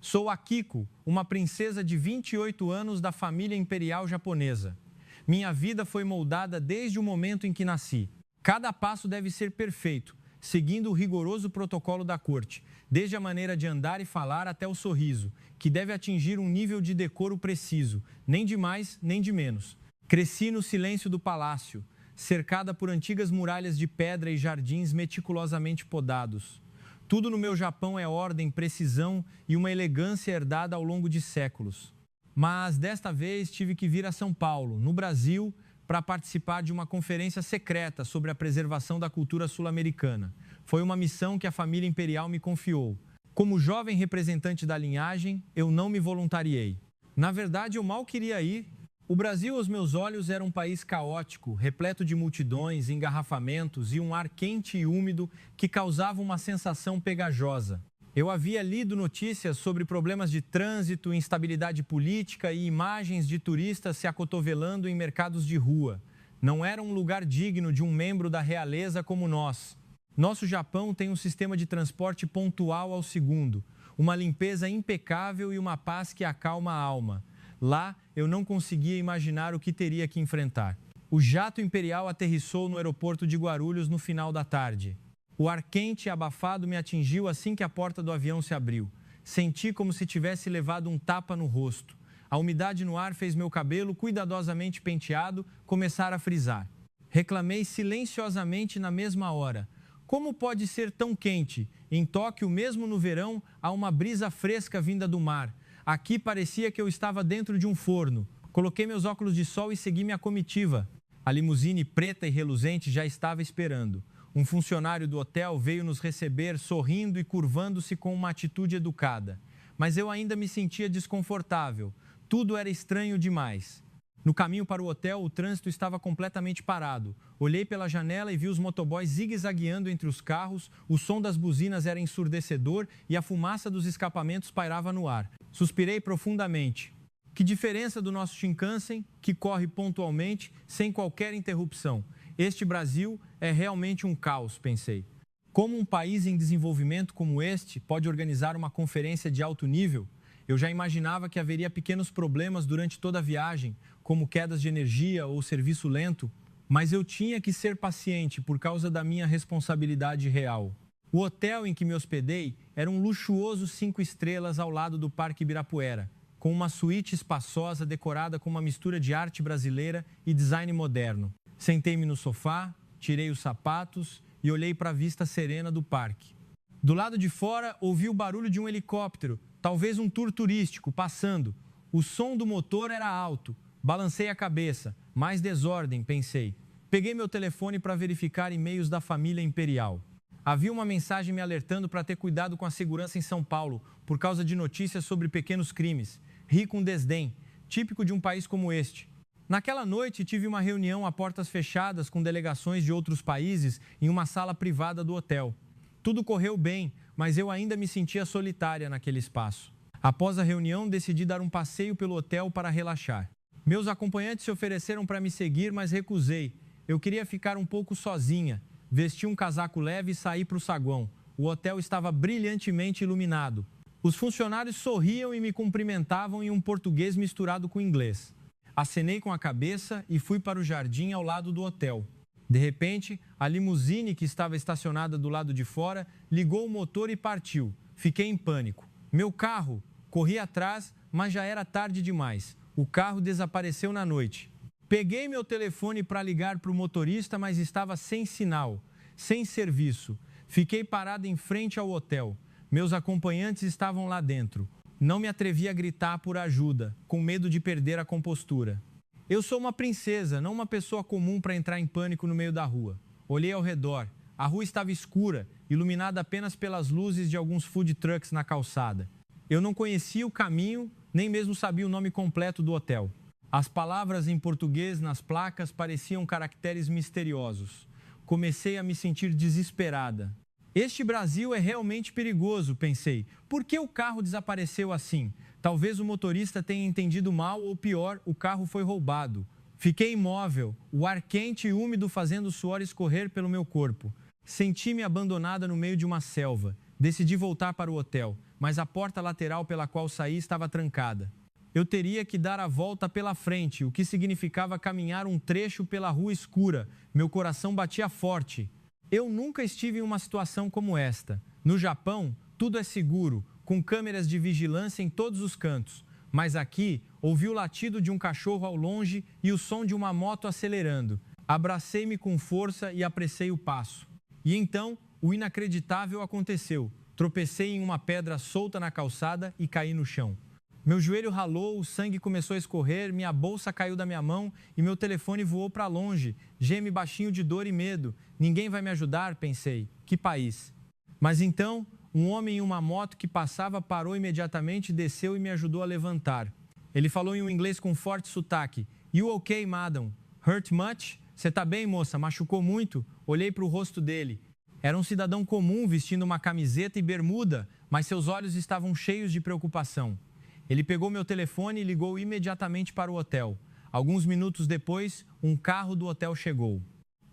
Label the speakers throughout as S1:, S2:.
S1: Sou Akiko, uma princesa de 28 anos da família imperial japonesa. Minha vida foi moldada desde o momento em que nasci. Cada passo deve ser perfeito, seguindo o rigoroso protocolo da corte, desde a maneira de andar e falar até o sorriso, que deve atingir um nível de decoro preciso, nem de mais nem de menos. Cresci no silêncio do palácio, cercada por antigas muralhas de pedra e jardins meticulosamente podados. Tudo no meu Japão é ordem, precisão e uma elegância herdada ao longo de séculos. Mas desta vez tive que vir a São Paulo, no Brasil, para participar de uma conferência secreta sobre a preservação da cultura sul-americana. Foi uma missão que a família imperial me confiou. Como jovem representante da linhagem, eu não me voluntariei. Na verdade, eu mal queria ir. O Brasil, aos meus olhos, era um país caótico, repleto de multidões, engarrafamentos e um ar quente e úmido que causava uma sensação pegajosa. Eu havia lido notícias sobre problemas de trânsito, instabilidade política e imagens de turistas se acotovelando em mercados de rua. Não era um lugar digno de um membro da realeza como nós. Nosso Japão tem um sistema de transporte pontual ao segundo, uma limpeza impecável e uma paz que acalma a alma. Lá, eu não conseguia imaginar o que teria que enfrentar. O jato imperial aterrissou no aeroporto de Guarulhos no final da tarde. O ar quente e abafado me atingiu assim que a porta do avião se abriu. Senti como se tivesse levado um tapa no rosto. A umidade no ar fez meu cabelo, cuidadosamente penteado, começar a frisar. Reclamei silenciosamente na mesma hora. Como pode ser tão quente? Em Tóquio, mesmo no verão, há uma brisa fresca vinda do mar. Aqui parecia que eu estava dentro de um forno. Coloquei meus óculos de sol e segui minha comitiva. A limusine preta e reluzente já estava esperando. Um funcionário do hotel veio nos receber, sorrindo e curvando-se com uma atitude educada. Mas eu ainda me sentia desconfortável. Tudo era estranho demais. No caminho para o hotel, o trânsito estava completamente parado. Olhei pela janela e vi os motoboys zigue-zagueando entre os carros, o som das buzinas era ensurdecedor e a fumaça dos escapamentos pairava no ar. Suspirei profundamente. Que diferença do nosso Shinkansen, que corre pontualmente, sem qualquer interrupção. Este Brasil é realmente um caos, pensei. Como um país em desenvolvimento como este pode organizar uma conferência de alto nível? Eu já imaginava que haveria pequenos problemas durante toda a viagem, como quedas de energia ou serviço lento, mas eu tinha que ser paciente por causa da minha responsabilidade real. O hotel em que me hospedei era um luxuoso 5 estrelas ao lado do Parque Ibirapuera, com uma suíte espaçosa decorada com uma mistura de arte brasileira e design moderno. Sentei-me no sofá, tirei os sapatos e olhei para a vista serena do parque. Do lado de fora, ouvi o barulho de um helicóptero, talvez um tour turístico, passando. O som do motor era alto. Balancei a cabeça. Mais desordem, pensei. Peguei meu telefone para verificar e-mails da família imperial. Havia uma mensagem me alertando para ter cuidado com a segurança em São Paulo, por causa de notícias sobre pequenos crimes. Ri com desdém, típico de um país como este. Naquela noite, tive uma reunião a portas fechadas com delegações de outros países em uma sala privada do hotel. Tudo correu bem, mas eu ainda me sentia solitária naquele espaço. Após a reunião, decidi dar um passeio pelo hotel para relaxar. Meus acompanhantes se ofereceram para me seguir, mas recusei. Eu queria ficar um pouco sozinha. Vesti um casaco leve e saí para o saguão. O hotel estava brilhantemente iluminado. Os funcionários sorriam e me cumprimentavam em um português misturado com inglês. Acenei com a cabeça e fui para o jardim ao lado do hotel. De repente, a limusine que estava estacionada do lado de fora ligou o motor e partiu. Fiquei em pânico. Meu carro! Corri atrás, mas já era tarde demais. O carro desapareceu na noite. Peguei meu telefone para ligar para o motorista, mas estava sem sinal, sem serviço. Fiquei parado em frente ao hotel. Meus acompanhantes estavam lá dentro. Não me atrevi a gritar por ajuda, com medo de perder a compostura. Eu sou uma princesa, não uma pessoa comum para entrar em pânico no meio da rua. Olhei ao redor. A rua estava escura, iluminada apenas pelas luzes de alguns food trucks na calçada. Eu não conhecia o caminho, nem mesmo sabia o nome completo do hotel. As palavras em português nas placas pareciam caracteres misteriosos. Comecei a me sentir desesperada. Este Brasil é realmente perigoso, pensei. Por que o carro desapareceu assim? Talvez o motorista tenha entendido mal ou pior, o carro foi roubado. Fiquei imóvel, o ar quente e úmido fazendo o suor escorrer pelo meu corpo. Senti-me abandonada no meio de uma selva. Decidi voltar para o hotel. mas a porta lateral pela qual saí estava trancada. Eu teria que dar a volta pela frente, o que significava caminhar um trecho pela rua escura. Meu coração batia forte. Eu nunca estive em uma situação como esta. No Japão, tudo é seguro, com câmeras de vigilância em todos os cantos. Mas aqui, ouvi o latido de um cachorro ao longe e o som de uma moto acelerando. Abracei-me com força e apressei o passo. E então, o inacreditável aconteceu. Tropecei em uma pedra solta na calçada e caí no chão. Meu joelho ralou, o sangue começou a escorrer, minha bolsa caiu da minha mão e meu telefone voou para longe. Geme baixinho de dor e medo. Ninguém vai me ajudar, pensei. Que país. Mas então, um homem em uma moto que passava parou imediatamente, desceu e me ajudou a levantar. Ele falou em um inglês com forte sotaque. You okay, madam? Hurt much? Você tá bem, moça? Machucou muito? Olhei para o rosto dele. Era um cidadão comum vestindo uma camiseta e bermuda, mas seus olhos estavam cheios de preocupação. Ele pegou meu telefone e ligou imediatamente para o hotel. Alguns minutos depois, um carro do hotel chegou.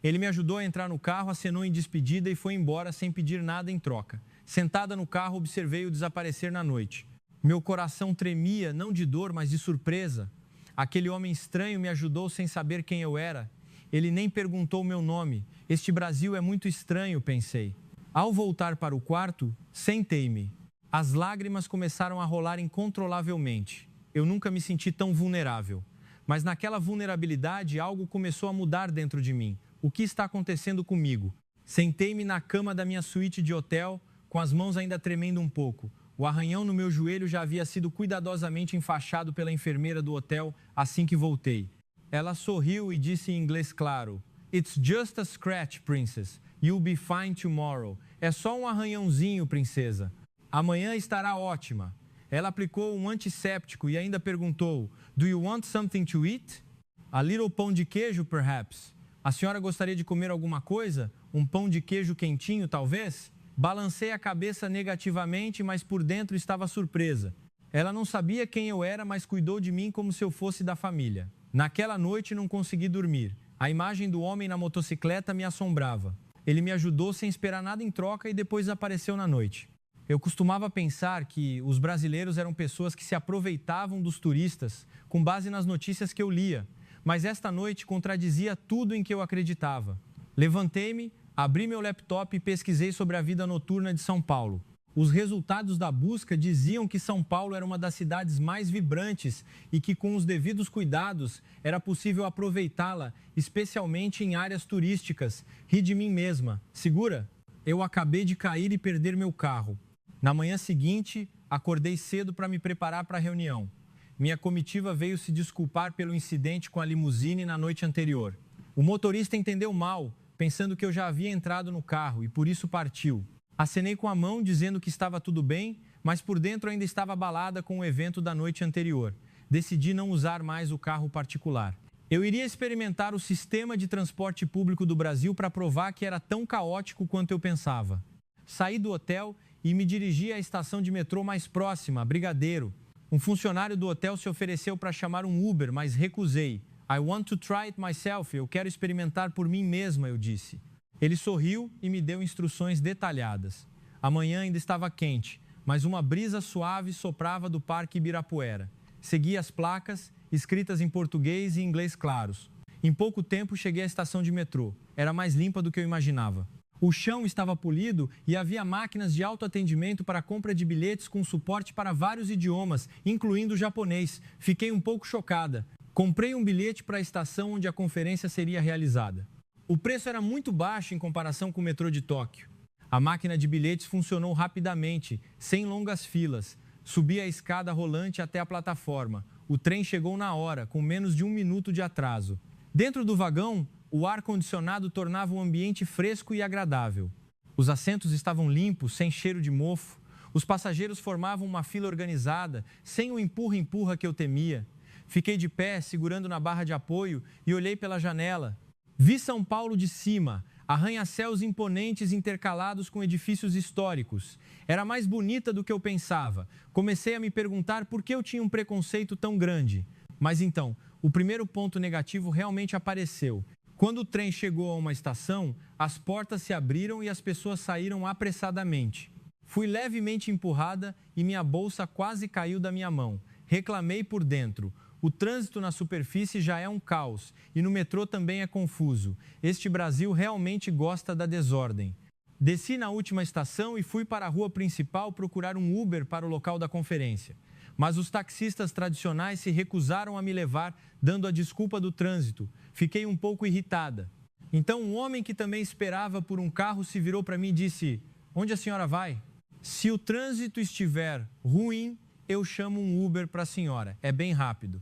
S1: Ele me ajudou a entrar no carro, acenou em despedida e foi embora sem pedir nada em troca. Sentada no carro, observei-o desaparecer na noite. Meu coração tremia, não de dor, mas de surpresa. Aquele homem estranho me ajudou sem saber quem eu era. Ele nem perguntou meu nome. Este Brasil é muito estranho, pensei. Ao voltar para o quarto, sentei-me. As lágrimas começaram a rolar incontrolavelmente. Eu nunca me senti tão vulnerável. Mas naquela vulnerabilidade, algo começou a mudar dentro de mim. O que está acontecendo comigo? Sentei-me na cama da minha suíte de hotel, com as mãos ainda tremendo um pouco. O arranhão no meu joelho já havia sido cuidadosamente enfaixado pela enfermeira do hotel assim que voltei. Ela sorriu e disse em inglês claro: It's just a scratch, princess. You'll be fine tomorrow. É só um arranhãozinho, princesa. Amanhã estará ótima. Ela aplicou um antisséptico e ainda perguntou: Do you want something to eat? A little pão de queijo, perhaps? A senhora gostaria de comer alguma coisa? Um pão de queijo quentinho, talvez? Balancei a cabeça negativamente, mas por dentro estava surpresa. Ela não sabia quem eu era, mas cuidou de mim como se eu fosse da família. Naquela noite não consegui dormir. A imagem do homem na motocicleta me assombrava. Ele me ajudou sem esperar nada em troca e depois desapareceu na noite. Eu costumava pensar que os brasileiros eram pessoas que se aproveitavam dos turistas com base nas notícias que eu lia, mas esta noite contradizia tudo em que eu acreditava. Levantei-me, abri meu laptop e pesquisei sobre a vida noturna de São Paulo. Os resultados da busca diziam que São Paulo era uma das cidades mais vibrantes e que, com os devidos cuidados, era possível aproveitá-la, especialmente em áreas turísticas. Ri de mim mesma. Segura? Eu acabei de cair e perder meu carro. Na manhã seguinte, acordei cedo para me preparar para a reunião. Minha comitiva veio se desculpar pelo incidente com a limusine na noite anterior. O motorista entendeu mal, pensando que eu já havia entrado no carro e por isso partiu. Acenei com a mão dizendo que estava tudo bem, mas por dentro ainda estava abalada com o evento da noite anterior. Decidi não usar mais o carro particular. Eu iria experimentar o sistema de transporte público do Brasil para provar que era tão caótico quanto eu pensava. Saí do hotel e me dirigi à estação de metrô mais próxima, Brigadeiro. Um funcionário do hotel se ofereceu para chamar um Uber, mas recusei. I want to try it myself. Eu quero experimentar por mim mesma, eu disse. Ele sorriu e me deu instruções detalhadas. A manhã ainda estava quente, mas uma brisa suave soprava do Parque Ibirapuera. Segui as placas, escritas em português e inglês claros. Em pouco tempo cheguei à estação de metrô. Era mais limpa do que eu imaginava. O chão estava polido e havia máquinas de autoatendimento para compra de bilhetes com suporte para vários idiomas, incluindo o japonês. Fiquei um pouco chocada. Comprei um bilhete para a estação onde a conferência seria realizada. O preço era muito baixo em comparação com o metrô de Tóquio. A máquina de bilhetes funcionou rapidamente, sem longas filas. Subi a escada rolante até a plataforma. O trem chegou na hora, com menos de 1 minuto de atraso. Dentro do vagão, o ar-condicionado tornava o ambiente fresco e agradável. Os assentos estavam limpos, sem cheiro de mofo. Os passageiros formavam uma fila organizada, sem o empurra-empurra que eu temia. Fiquei de pé, segurando na barra de apoio, e olhei pela janela. Vi São Paulo de cima, arranha-céus imponentes intercalados com edifícios históricos. Era mais bonita do que eu pensava. Comecei a me perguntar por que eu tinha um preconceito tão grande. Mas então, o primeiro ponto negativo realmente apareceu. Quando o trem chegou a uma estação, as portas se abriram e as pessoas saíram apressadamente. Fui levemente empurrada e minha bolsa quase caiu da minha mão. Reclamei por dentro. O trânsito na superfície já é um caos e no metrô também é confuso. Este Brasil realmente gosta da desordem. Desci na última estação e fui para a rua principal procurar um Uber para o local da conferência. Mas os taxistas tradicionais se recusaram a me levar, dando a desculpa do trânsito. Fiquei um pouco irritada. Então, um homem que também esperava por um carro se virou para mim e disse: "Onde a senhora vai?" "Se o trânsito estiver ruim, eu chamo um Uber para a senhora. É bem rápido."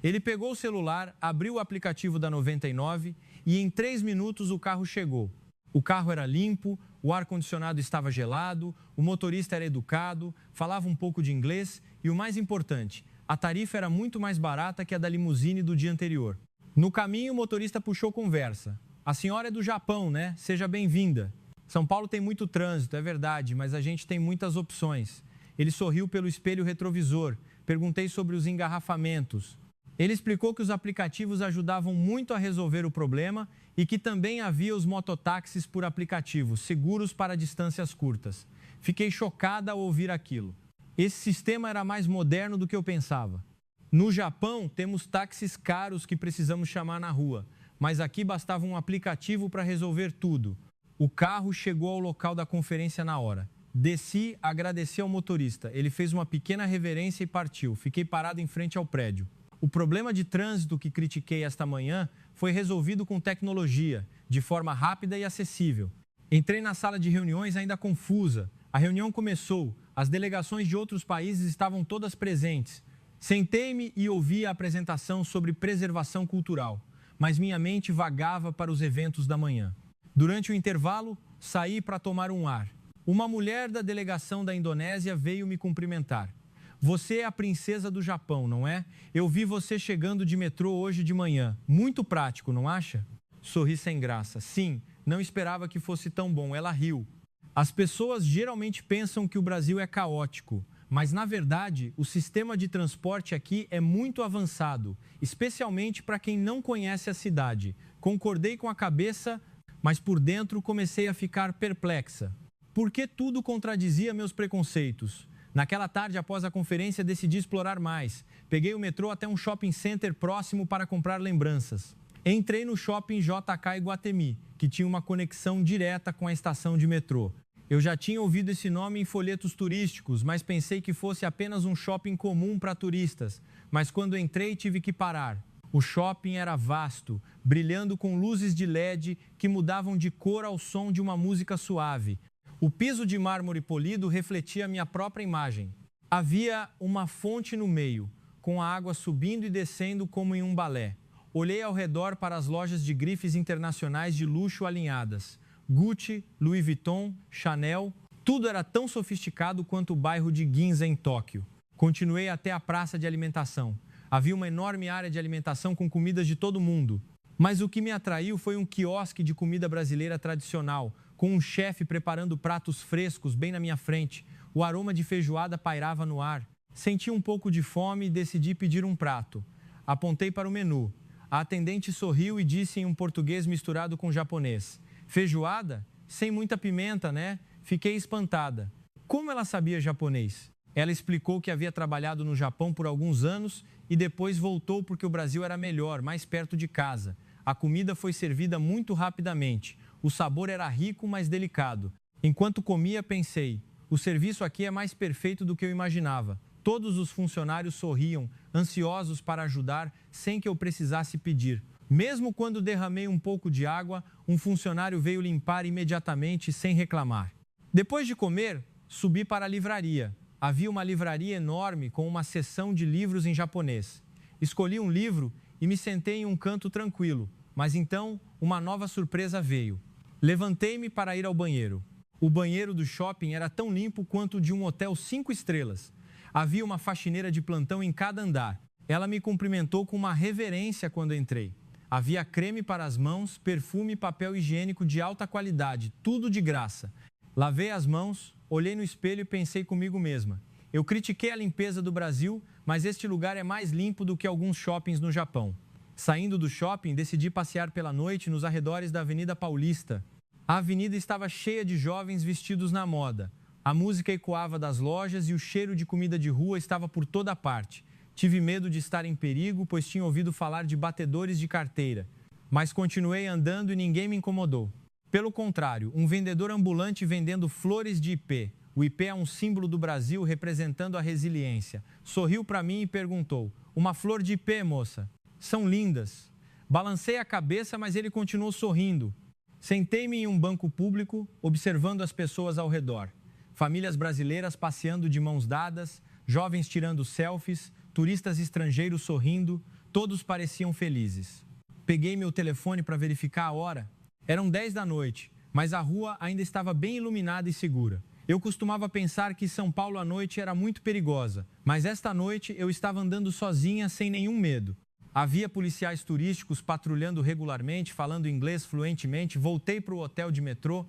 S1: Ele pegou o celular, abriu o aplicativo da 99 e em 3 minutos o carro chegou. O carro era limpo, o ar-condicionado estava gelado, o motorista era educado, falava um pouco de inglês e, o mais importante, a tarifa era muito mais barata que a da limusine do dia anterior. No caminho, o motorista puxou conversa. "A senhora é do Japão, né? Seja bem-vinda. São Paulo tem muito trânsito, é verdade, mas a gente tem muitas opções." Ele sorriu pelo espelho retrovisor. Perguntei sobre os engarrafamentos. Ele explicou que os aplicativos ajudavam muito a resolver o problema e que também havia os mototáxis por aplicativo, seguros para distâncias curtas. Fiquei chocada ao ouvir aquilo. Esse sistema era mais moderno do que eu pensava. No Japão, temos táxis caros que precisamos chamar na rua, mas aqui bastava um aplicativo para resolver tudo. O carro chegou ao local da conferência na hora. Desci, agradeci ao motorista. Ele fez uma pequena reverência e partiu. Fiquei parado em frente ao prédio. O problema de trânsito que critiquei esta manhã foi resolvido com tecnologia, de forma rápida e acessível. Entrei na sala de reuniões ainda confusa. A reunião começou. As delegações de outros países estavam todas presentes. Sentei-me e ouvi a apresentação sobre preservação cultural, mas minha mente vagava para os eventos da manhã. Durante o intervalo, saí para tomar um ar. Uma mulher da delegação da Indonésia veio me cumprimentar. "Você é a princesa do Japão, não é? Eu vi você chegando de metrô hoje de manhã. Muito prático, não acha?" Sorri sem graça. "Sim, não esperava que fosse tão bom." Ela riu. As pessoas geralmente pensam que o Brasil é caótico, mas na verdade o sistema de transporte aqui é muito avançado, especialmente para quem não conhece a cidade. Concordei com a cabeça, mas por dentro comecei a ficar perplexa. Porque tudo contradizia meus preconceitos. Naquela tarde, após a conferência, decidi explorar mais. Peguei o metrô até um shopping center próximo para comprar lembranças. Entrei no shopping JK Iguatemi, que tinha uma conexão direta com a estação de metrô. Eu já tinha ouvido esse nome em folhetos turísticos, mas pensei que fosse apenas um shopping comum para turistas. Mas quando entrei, tive que parar. O shopping era vasto, brilhando com luzes de LED que mudavam de cor ao som de uma música suave. O piso de mármore polido refletia a minha própria imagem. Havia uma fonte no meio, com a água subindo e descendo como em um balé. Olhei ao redor para as lojas de grifes internacionais de luxo alinhadas. Gucci, Louis Vuitton, Chanel, tudo era tão sofisticado quanto o bairro de Ginza, em Tóquio. Continuei até a praça de alimentação. Havia uma enorme área de alimentação com comidas de todo mundo. Mas o que me atraiu foi um quiosque de comida brasileira tradicional, com um chefe preparando pratos frescos bem na minha frente. O aroma de feijoada pairava no ar. Senti um pouco de fome e decidi pedir um prato. Apontei para o menu. A atendente sorriu e disse em um português misturado com japonês: "Feijoada? Sem muita pimenta, né?" Fiquei espantada. Como ela sabia japonês? Ela explicou que havia trabalhado no Japão por alguns anos e depois voltou porque o Brasil era melhor, mais perto de casa. A comida foi servida muito rapidamente. O sabor era rico, mas delicado. Enquanto comia, pensei: o serviço aqui é mais perfeito do que eu imaginava. Todos os funcionários sorriam, ansiosos para ajudar, sem que eu precisasse pedir. Mesmo quando derramei um pouco de água, um funcionário veio limpar imediatamente, sem reclamar. Depois de comer, subi para a livraria. Havia uma livraria enorme com uma seção de livros em japonês. Escolhi um livro e me sentei em um canto tranquilo. Mas então, uma nova surpresa veio. Levantei-me para ir ao banheiro. O banheiro do shopping era tão limpo quanto o de um hotel 5 estrelas. Havia uma faxineira de plantão em cada andar. Ela me cumprimentou com uma reverência quando entrei. Havia creme para as mãos, perfume e papel higiênico de alta qualidade, tudo de graça. Lavei as mãos, olhei no espelho e pensei comigo mesma: eu critiquei a limpeza do Brasil, mas este lugar é mais limpo do que alguns shoppings no Japão. Saindo do shopping, decidi passear pela noite nos arredores da Avenida Paulista. A avenida estava cheia de jovens vestidos na moda. A música ecoava das lojas e o cheiro de comida de rua estava por toda parte. Tive medo de estar em perigo, pois tinha ouvido falar de batedores de carteira. Mas continuei andando e ninguém me incomodou. Pelo contrário, um vendedor ambulante vendendo flores de ipê. O ipê é um símbolo do Brasil representando a resiliência. Sorriu para mim e perguntou: "Uma flor de ipê, moça? São lindas." Balancei a cabeça, mas ele continuou sorrindo. Sentei-me em um banco público, observando as pessoas ao redor. Famílias brasileiras passeando de mãos dadas, jovens tirando selfies, turistas estrangeiros sorrindo, todos pareciam felizes. Peguei meu telefone para verificar a hora. Eram 10 da noite, mas a rua ainda estava bem iluminada e segura. Eu costumava pensar que São Paulo à noite era muito perigosa, mas esta noite eu estava andando sozinha sem nenhum medo. Havia policiais turísticos patrulhando regularmente, falando inglês fluentemente. Voltei para o hotel de metrô.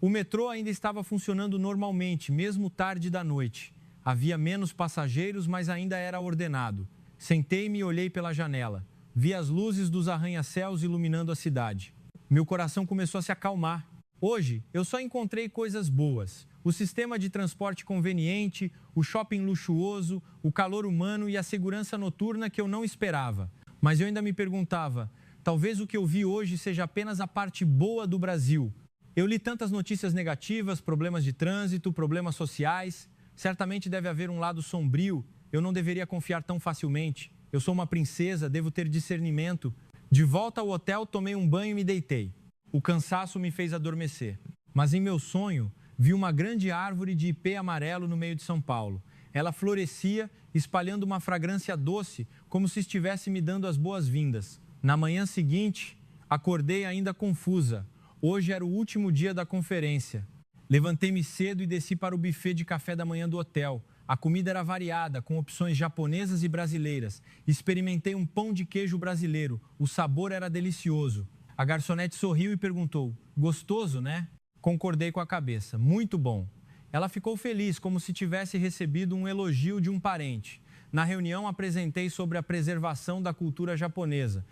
S1: O metrô ainda estava funcionando normalmente, mesmo tarde da noite. Havia menos passageiros, mas ainda era ordenado. Sentei-me e olhei pela janela. Vi as luzes dos arranha-céus iluminando a cidade. Meu coração começou a se acalmar. Hoje, eu só encontrei coisas boas. O sistema de transporte conveniente, o shopping luxuoso, o calor humano e a segurança noturna que eu não esperava. Mas eu ainda me perguntava, talvez o que eu vi hoje seja apenas a parte boa do Brasil. Eu li tantas notícias negativas, problemas de trânsito, problemas sociais. Certamente deve haver um lado sombrio. Eu não deveria confiar tão facilmente. Eu sou uma princesa, devo ter discernimento. De volta ao hotel, tomei um banho e me deitei. O cansaço me fez adormecer. Mas em meu sonho, vi uma grande árvore de ipê amarelo no meio de São Paulo. Ela florescia, espalhando uma fragrância doce, como se estivesse me dando as boas-vindas. Na manhã seguinte, acordei ainda confusa. Hoje era o último dia da conferência. Levantei-me cedo e desci para o buffet de café da manhã do hotel. A comida era variada, com opções japonesas e brasileiras. Experimentei um pão de queijo brasileiro. O sabor era delicioso. A garçonete sorriu e perguntou: "Gostoso, né?" Concordei com a cabeça. Muito bom. Ela ficou feliz, como se tivesse recebido um elogio de um parente. Na reunião, apresentei sobre a preservação da cultura japonesa.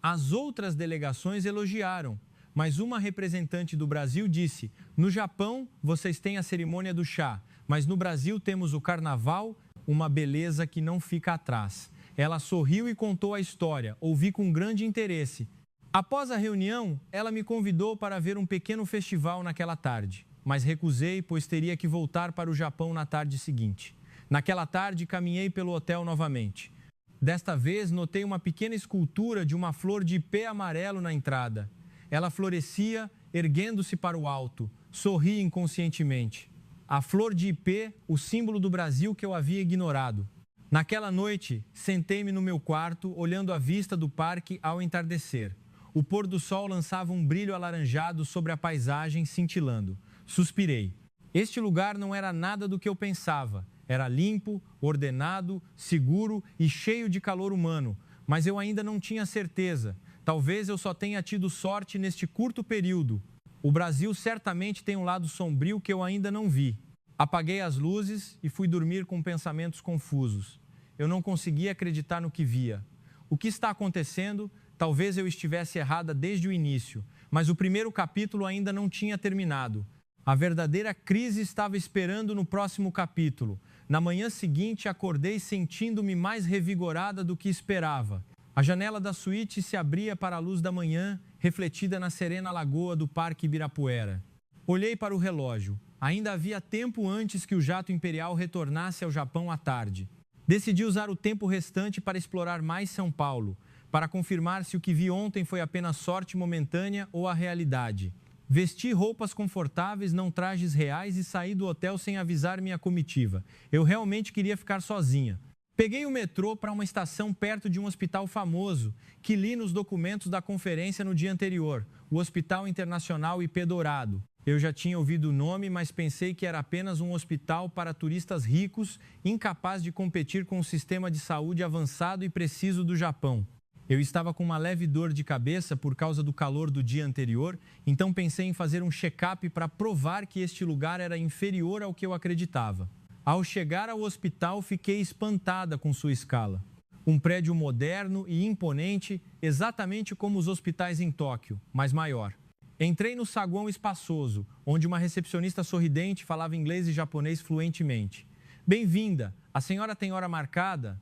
S1: As outras delegações elogiaram, mas uma representante do Brasil disse: "No Japão, vocês têm a cerimônia do chá, mas no Brasil temos o carnaval, uma beleza que não fica atrás." Ela sorriu e contou a história. Ouvi com grande interesse. Após a reunião, ela me convidou para ver um pequeno festival naquela tarde, mas recusei, pois teria que voltar para o Japão na tarde seguinte. Naquela tarde, caminhei pelo hotel novamente. Desta vez, notei uma pequena escultura de uma flor de ipê amarelo na entrada. Ela florescia, erguendo-se para o alto. Sorri inconscientemente. A flor de ipê, o símbolo do Brasil que eu havia ignorado. Naquela noite, sentei-me no meu quarto, olhando a vista do parque ao entardecer. O pôr do sol lançava um brilho alaranjado sobre a paisagem, cintilando. Suspirei. Este lugar não era nada do que eu pensava. Era limpo, ordenado, seguro e cheio de calor humano. Mas eu ainda não tinha certeza. Talvez eu só tenha tido sorte neste curto período. O Brasil certamente tem um lado sombrio que eu ainda não vi. Apaguei as luzes e fui dormir com pensamentos confusos. Eu não conseguia acreditar no que via. O que está acontecendo? Talvez eu estivesse errada desde o início, mas o primeiro capítulo ainda não tinha terminado. A verdadeira crise estava esperando no próximo capítulo. Na manhã seguinte, acordei sentindo-me mais revigorada do que esperava. A janela da suíte se abria para a luz da manhã, refletida na serena lagoa do Parque Ibirapuera. Olhei para o relógio. Ainda havia tempo antes que o jato imperial retornasse ao Japão à tarde. Decidi usar o tempo restante para explorar mais São Paulo, para confirmar se o que vi ontem foi apenas sorte momentânea ou a realidade. Vesti roupas confortáveis, não trajes reais, e saí do hotel sem avisar minha comitiva. Eu realmente queria ficar sozinha. Peguei o metrô para uma estação perto de um hospital famoso, que li nos documentos da conferência no dia anterior, o Hospital Internacional IP Dourado. Eu já tinha ouvido o nome, mas pensei que era apenas um hospital para turistas ricos, incapaz de competir com o sistema de saúde avançado e preciso do Japão. Eu estava com uma leve dor de cabeça por causa do calor do dia anterior, então pensei em fazer um check-up para provar que este lugar era inferior ao que eu acreditava. Ao chegar ao hospital, fiquei espantada com sua escala. Um prédio moderno e imponente, exatamente como os hospitais em Tóquio, mas maior. Entrei no saguão espaçoso, onde uma recepcionista sorridente falava inglês e japonês fluentemente. Bem-vinda, a senhora tem hora marcada?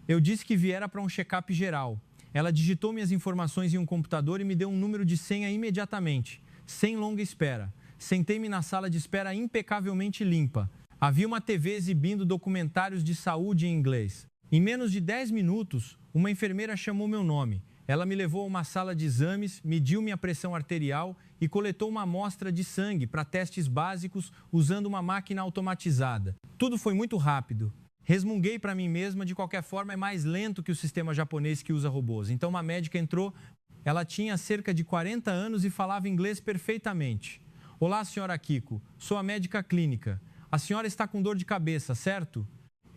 S1: Eu disse que viera para um check-up geral. Ela digitou minhas informações em um computador e me deu um número de senha imediatamente, sem longa espera. Sentei-me na sala de espera impecavelmente limpa. Havia uma TV exibindo documentários de saúde em inglês. Em menos de 10 minutos, uma enfermeira chamou meu nome. Ela me levou a uma sala de exames, mediu minha pressão arterial e coletou uma amostra de sangue para testes básicos usando uma máquina automatizada. Tudo foi muito rápido. Resmunguei para mim mesma, de qualquer forma é mais lento que o sistema japonês que usa robôs. Então uma médica entrou, ela tinha cerca de 40 anos e falava inglês perfeitamente. Olá, senhora Kiko, sou a médica clínica. A senhora está com dor de cabeça, certo?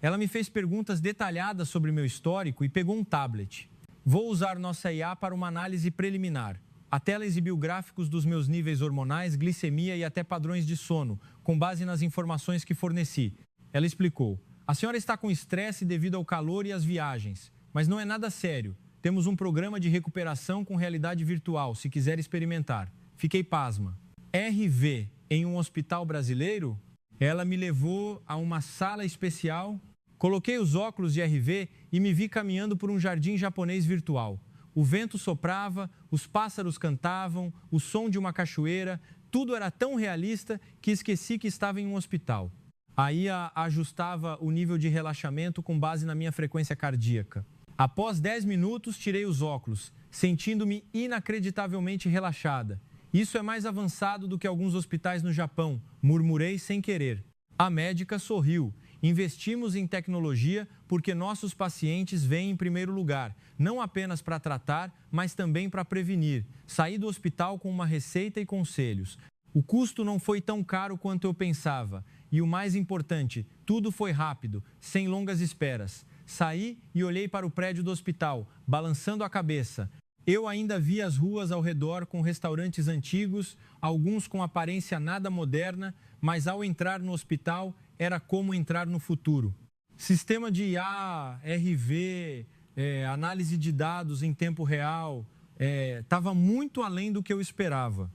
S1: Ela me fez perguntas detalhadas sobre meu histórico e pegou um tablet. Vou usar nossa IA para uma análise preliminar. A tela exibiu gráficos dos meus níveis hormonais, glicemia e até padrões de sono, com base nas informações que forneci. Ela explicou. A senhora está com estresse devido ao calor e às viagens, mas não é nada sério. Temos um programa de recuperação com realidade virtual, se quiser experimentar. Fiquei pasma. RV em um hospital brasileiro? Ela me levou a uma sala especial. Coloquei os óculos de RV e me vi caminhando por um jardim japonês virtual. O vento soprava, os pássaros cantavam, o som de uma cachoeira, tudo era tão realista que esqueci que estava em um hospital. A IA ajustava o nível de relaxamento com base na minha frequência cardíaca. Após 10 minutos, tirei os óculos, sentindo-me inacreditavelmente relaxada. Isso é mais avançado do que alguns hospitais no Japão, murmurei sem querer. A médica sorriu. Investimos em tecnologia porque nossos pacientes vêm em primeiro lugar, não apenas para tratar, mas também para prevenir. Saí do hospital com uma receita e conselhos. O custo não foi tão caro quanto eu pensava. E o mais importante, tudo foi rápido, sem longas esperas. Saí e olhei para o prédio do hospital, balançando a cabeça. Eu ainda vi as ruas ao redor com restaurantes antigos, alguns com aparência nada moderna, mas ao entrar no hospital era como entrar no futuro. Sistema de IA, RV, análise de dados em tempo real, estava muito além do que eu esperava.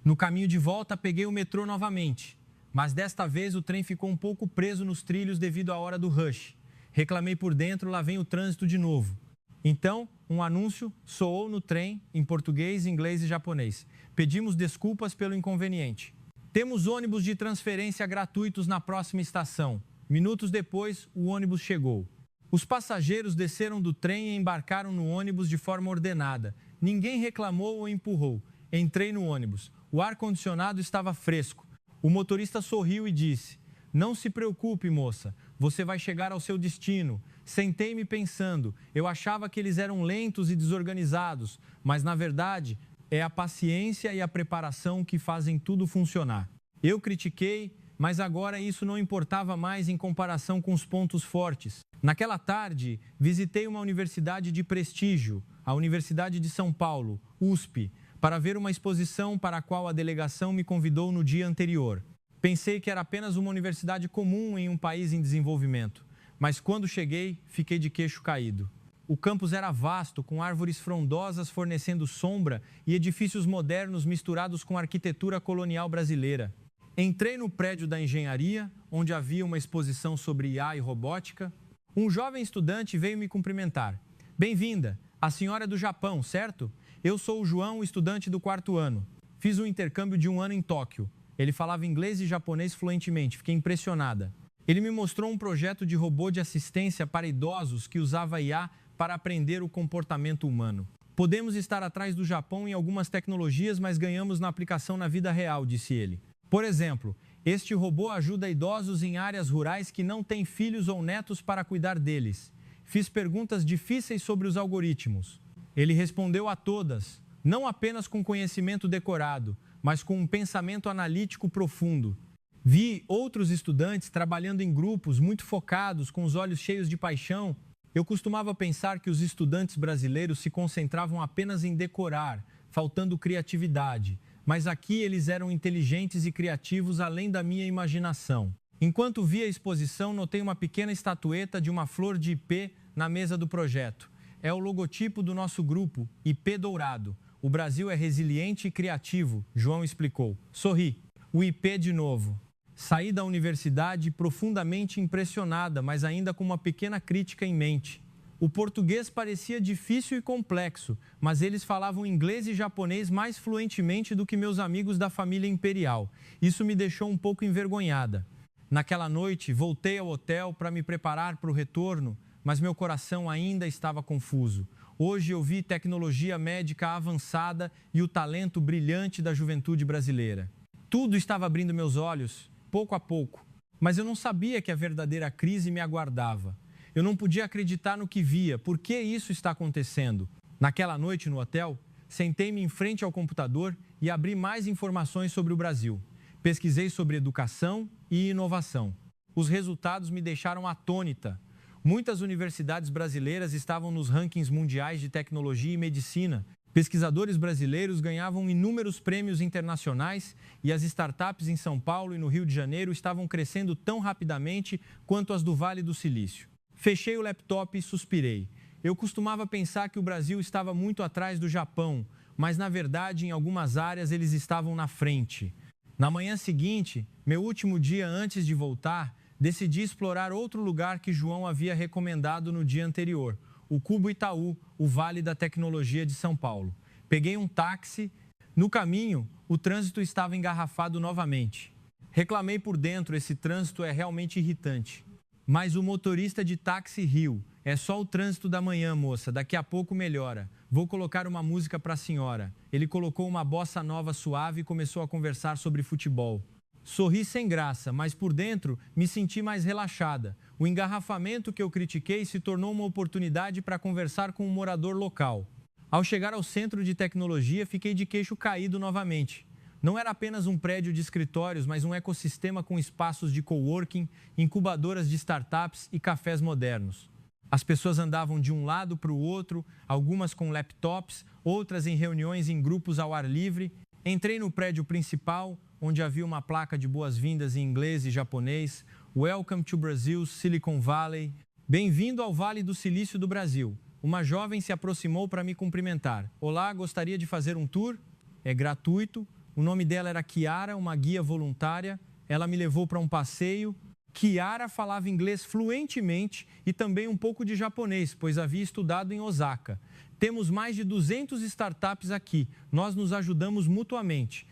S1: No caminho de volta, peguei o metrô novamente, mas desta vez o trem ficou um pouco preso nos trilhos devido à hora do rush. Reclamei por dentro, lá vem o trânsito de novo. Então, um anúncio soou no trem em português, inglês e japonês. Pedimos desculpas pelo inconveniente. Temos ônibus de transferência gratuitos na próxima estação. Minutos depois, o ônibus chegou. Os passageiros desceram do trem e embarcaram no ônibus de forma ordenada. Ninguém reclamou ou empurrou. Entrei no ônibus. O ar-condicionado estava fresco. O motorista sorriu e disse: "Não se preocupe, moça. Você vai chegar ao seu destino." Sentei-me pensando. Eu achava que eles eram lentos e desorganizados, mas, na verdade, é a paciência e a preparação que fazem tudo funcionar. Eu critiquei, mas agora isso não importava mais em comparação com os pontos fortes. Naquela tarde, visitei uma universidade de prestígio, a Universidade de São Paulo, USP, para ver uma exposição para a qual a delegação me convidou no dia anterior. Pensei que era apenas uma universidade comum em um país em desenvolvimento, mas quando cheguei, fiquei de queixo caído. O campus era vasto, com árvores frondosas fornecendo sombra e edifícios modernos misturados com arquitetura colonial brasileira. Entrei no prédio da engenharia, onde havia uma exposição sobre IA e robótica. Um jovem estudante veio me cumprimentar. "Bem-vinda, a senhora é do Japão, certo? Eu sou o João, estudante do 4º ano. Fiz um intercâmbio de 1 ano em Tóquio. Ele falava inglês e japonês fluentemente, fiquei impressionada. Ele me mostrou um projeto de robô de assistência para idosos que usava IA para aprender o comportamento humano. Podemos estar atrás do Japão em algumas tecnologias, mas ganhamos na aplicação na vida real, disse ele. Por exemplo, este robô ajuda idosos em áreas rurais que não têm filhos ou netos para cuidar deles. Fiz perguntas difíceis sobre os algoritmos. Ele respondeu a todas, não apenas com conhecimento decorado, mas com um pensamento analítico profundo. Vi outros estudantes trabalhando em grupos muito focados, com os olhos cheios de paixão. Eu costumava pensar que os estudantes brasileiros se concentravam apenas em decorar, faltando criatividade. Mas aqui eles eram inteligentes e criativos além da minha imaginação. Enquanto via a exposição, notei uma pequena estatueta de uma flor de ipê na mesa do projeto. É o logotipo do nosso grupo, IP Dourado. O Brasil é resiliente e criativo, João explicou. Sorri. O IP de novo. Saí da universidade profundamente impressionada, mas ainda com uma pequena crítica em mente. O português parecia difícil e complexo, mas eles falavam inglês e japonês mais fluentemente do que meus amigos da família imperial. Isso me deixou um pouco envergonhada. Naquela noite, voltei ao hotel para me preparar para o retorno, mas meu coração ainda estava confuso. Hoje eu vi tecnologia médica avançada e o talento brilhante da juventude brasileira. Tudo estava abrindo meus olhos, pouco a pouco, mas eu não sabia que a verdadeira crise me aguardava. Eu não podia acreditar no que via. Por que isso está acontecendo? Naquela noite no hotel, sentei-me em frente ao computador e abri mais informações sobre o Brasil. Pesquisei sobre educação e inovação. Os resultados me deixaram atônita. Muitas universidades brasileiras estavam nos rankings mundiais de tecnologia e medicina. Pesquisadores brasileiros ganhavam inúmeros prêmios internacionais e as startups em São Paulo e no Rio de Janeiro estavam crescendo tão rapidamente quanto as do Vale do Silício. Fechei o laptop e suspirei. Eu costumava pensar que o Brasil estava muito atrás do Japão, mas na verdade, em algumas áreas, eles estavam na frente. Na manhã seguinte, meu último dia antes de voltar, decidi explorar outro lugar que João havia recomendado no dia anterior, o Cubo Itaú, o Vale da Tecnologia de São Paulo. Peguei um táxi. No caminho, o trânsito estava engarrafado novamente. Reclamei por dentro, esse trânsito é realmente irritante. Mas o motorista de táxi riu. É só o trânsito da manhã, moça. Daqui a pouco melhora. Vou colocar uma música para a senhora. Ele colocou uma bossa nova suave e começou a conversar sobre futebol. Sorri sem graça, mas por dentro me senti mais relaxada. O engarrafamento que eu critiquei se tornou uma oportunidade para conversar com um morador local. Ao chegar ao centro de tecnologia, fiquei de queixo caído novamente. Não era apenas um prédio de escritórios, mas um ecossistema com espaços de coworking, incubadoras de startups e cafés modernos. As pessoas andavam de um lado para o outro, algumas com laptops, outras em reuniões em grupos ao ar livre. Entrei no prédio principal, onde havia uma placa de boas-vindas em inglês e japonês. Welcome to Brazil, Silicon Valley. Bem-vindo ao Vale do Silício do Brasil. Uma jovem se aproximou para me cumprimentar. Olá, gostaria de fazer um tour? É gratuito. O nome dela era Kiara, uma guia voluntária. Ela me levou para um passeio. Kiara falava inglês fluentemente e também um pouco de japonês, pois havia estudado em Osaka. Temos mais de 200 startups aqui. Nós nos ajudamos mutuamente.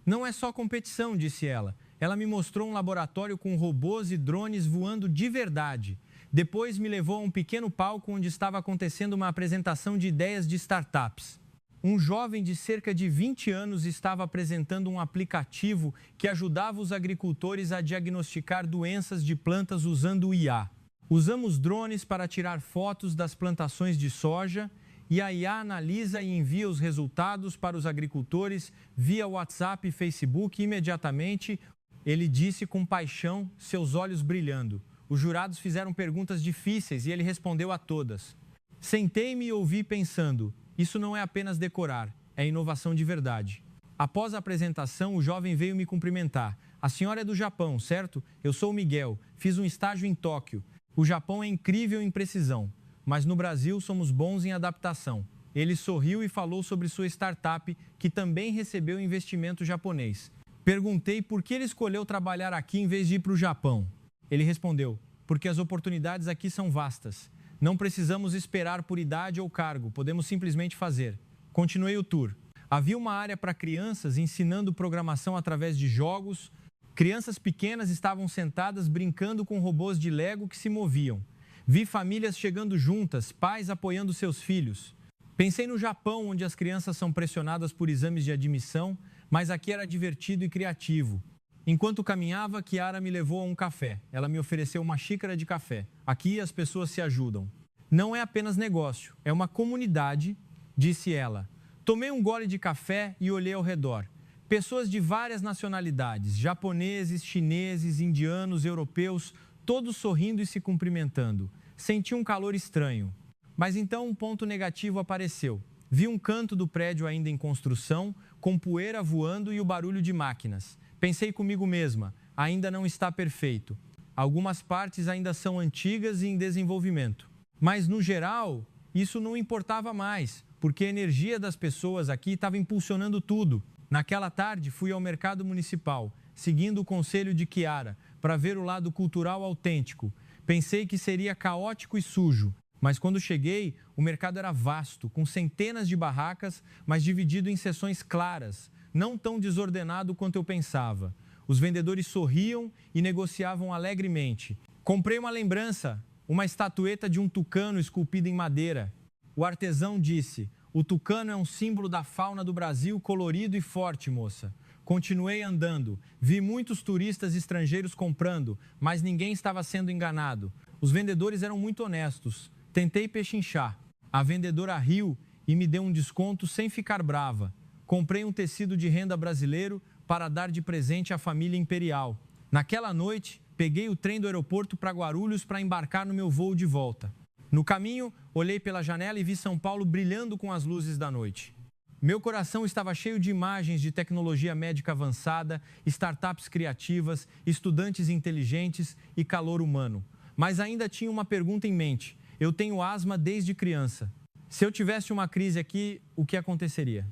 S1: Não é só competição, disse ela. Ela me mostrou um laboratório com robôs e drones voando de verdade. Depois me levou a um pequeno palco onde estava acontecendo uma apresentação de ideias de startups. Um jovem de cerca de 20 anos estava apresentando um aplicativo que ajudava os agricultores a diagnosticar doenças de plantas usando o IA. Usamos drones para tirar fotos das plantações de soja e a IA analisa e envia os resultados para os agricultores via WhatsApp e Facebook imediatamente. Ele disse com paixão, seus olhos brilhando. Os jurados fizeram perguntas difíceis e ele respondeu a todas. Sentei-me e ouvi pensando. Isso não é apenas decorar, é inovação de verdade. Após a apresentação, o jovem veio me cumprimentar. A senhora é do Japão, certo? Eu sou o Miguel, fiz um estágio em Tóquio. O Japão é incrível em precisão, mas no Brasil somos bons em adaptação. Ele sorriu e falou sobre sua startup, que também recebeu investimento japonês. Perguntei por que ele escolheu trabalhar aqui em vez de ir para o Japão. Ele respondeu, porque as oportunidades aqui são vastas. Não precisamos esperar por idade ou cargo, podemos simplesmente fazer. Continuei o tour. Havia uma área para crianças ensinando programação através de jogos. Crianças pequenas estavam sentadas brincando com robôs de Lego que se moviam. Vi famílias chegando juntas, pais apoiando seus filhos. Pensei no Japão, onde as crianças são pressionadas por exames de admissão, mas aqui era divertido e criativo. Enquanto caminhava, Kiara me levou a um café. Ela me ofereceu uma xícara de café. Aqui as pessoas se ajudam. Não é apenas negócio, é uma comunidade, disse ela. Tomei um gole de café e olhei ao redor. Pessoas de várias nacionalidades, japoneses, chineses, indianos, europeus, todos sorrindo e se cumprimentando. Senti um calor estranho. Mas então um ponto negativo apareceu. Vi um canto do prédio ainda em construção, com poeira voando e o barulho de máquinas. Pensei comigo mesma, ainda não está perfeito. Algumas partes ainda são antigas e em desenvolvimento. Mas, no geral, isso não importava mais. porque a energia das pessoas aqui estava impulsionando tudo. Naquela tarde, fui ao mercado municipal, seguindo o conselho de Chiara, para ver o lado cultural autêntico. Pensei que seria caótico e sujo, mas quando cheguei, o mercado era vasto, com centenas de barracas, mas dividido em seções claras, não tão desordenado quanto eu pensava. Os vendedores sorriam e negociavam alegremente. Comprei uma lembrança, uma estatueta de um tucano esculpida em madeira. O artesão disse: "O tucano é um símbolo da fauna do Brasil, colorido e forte, moça." Continuei andando. Vi muitos turistas estrangeiros comprando, mas ninguém estava sendo enganado. Os vendedores eram muito honestos. Tentei pechinchar. A vendedora riu e me deu um desconto sem ficar brava. Comprei um tecido de renda brasileiro para dar de presente à família imperial. Naquela noite, peguei o trem do aeroporto para Guarulhos para embarcar no meu voo de volta. No caminho, olhei pela janela e vi São Paulo brilhando com as luzes da noite. Meu coração estava cheio de imagens de tecnologia médica avançada, startups criativas, estudantes inteligentes e calor humano. Mas ainda tinha uma pergunta em mente. Eu tenho asma desde criança. Se eu tivesse uma crise aqui, o que aconteceria?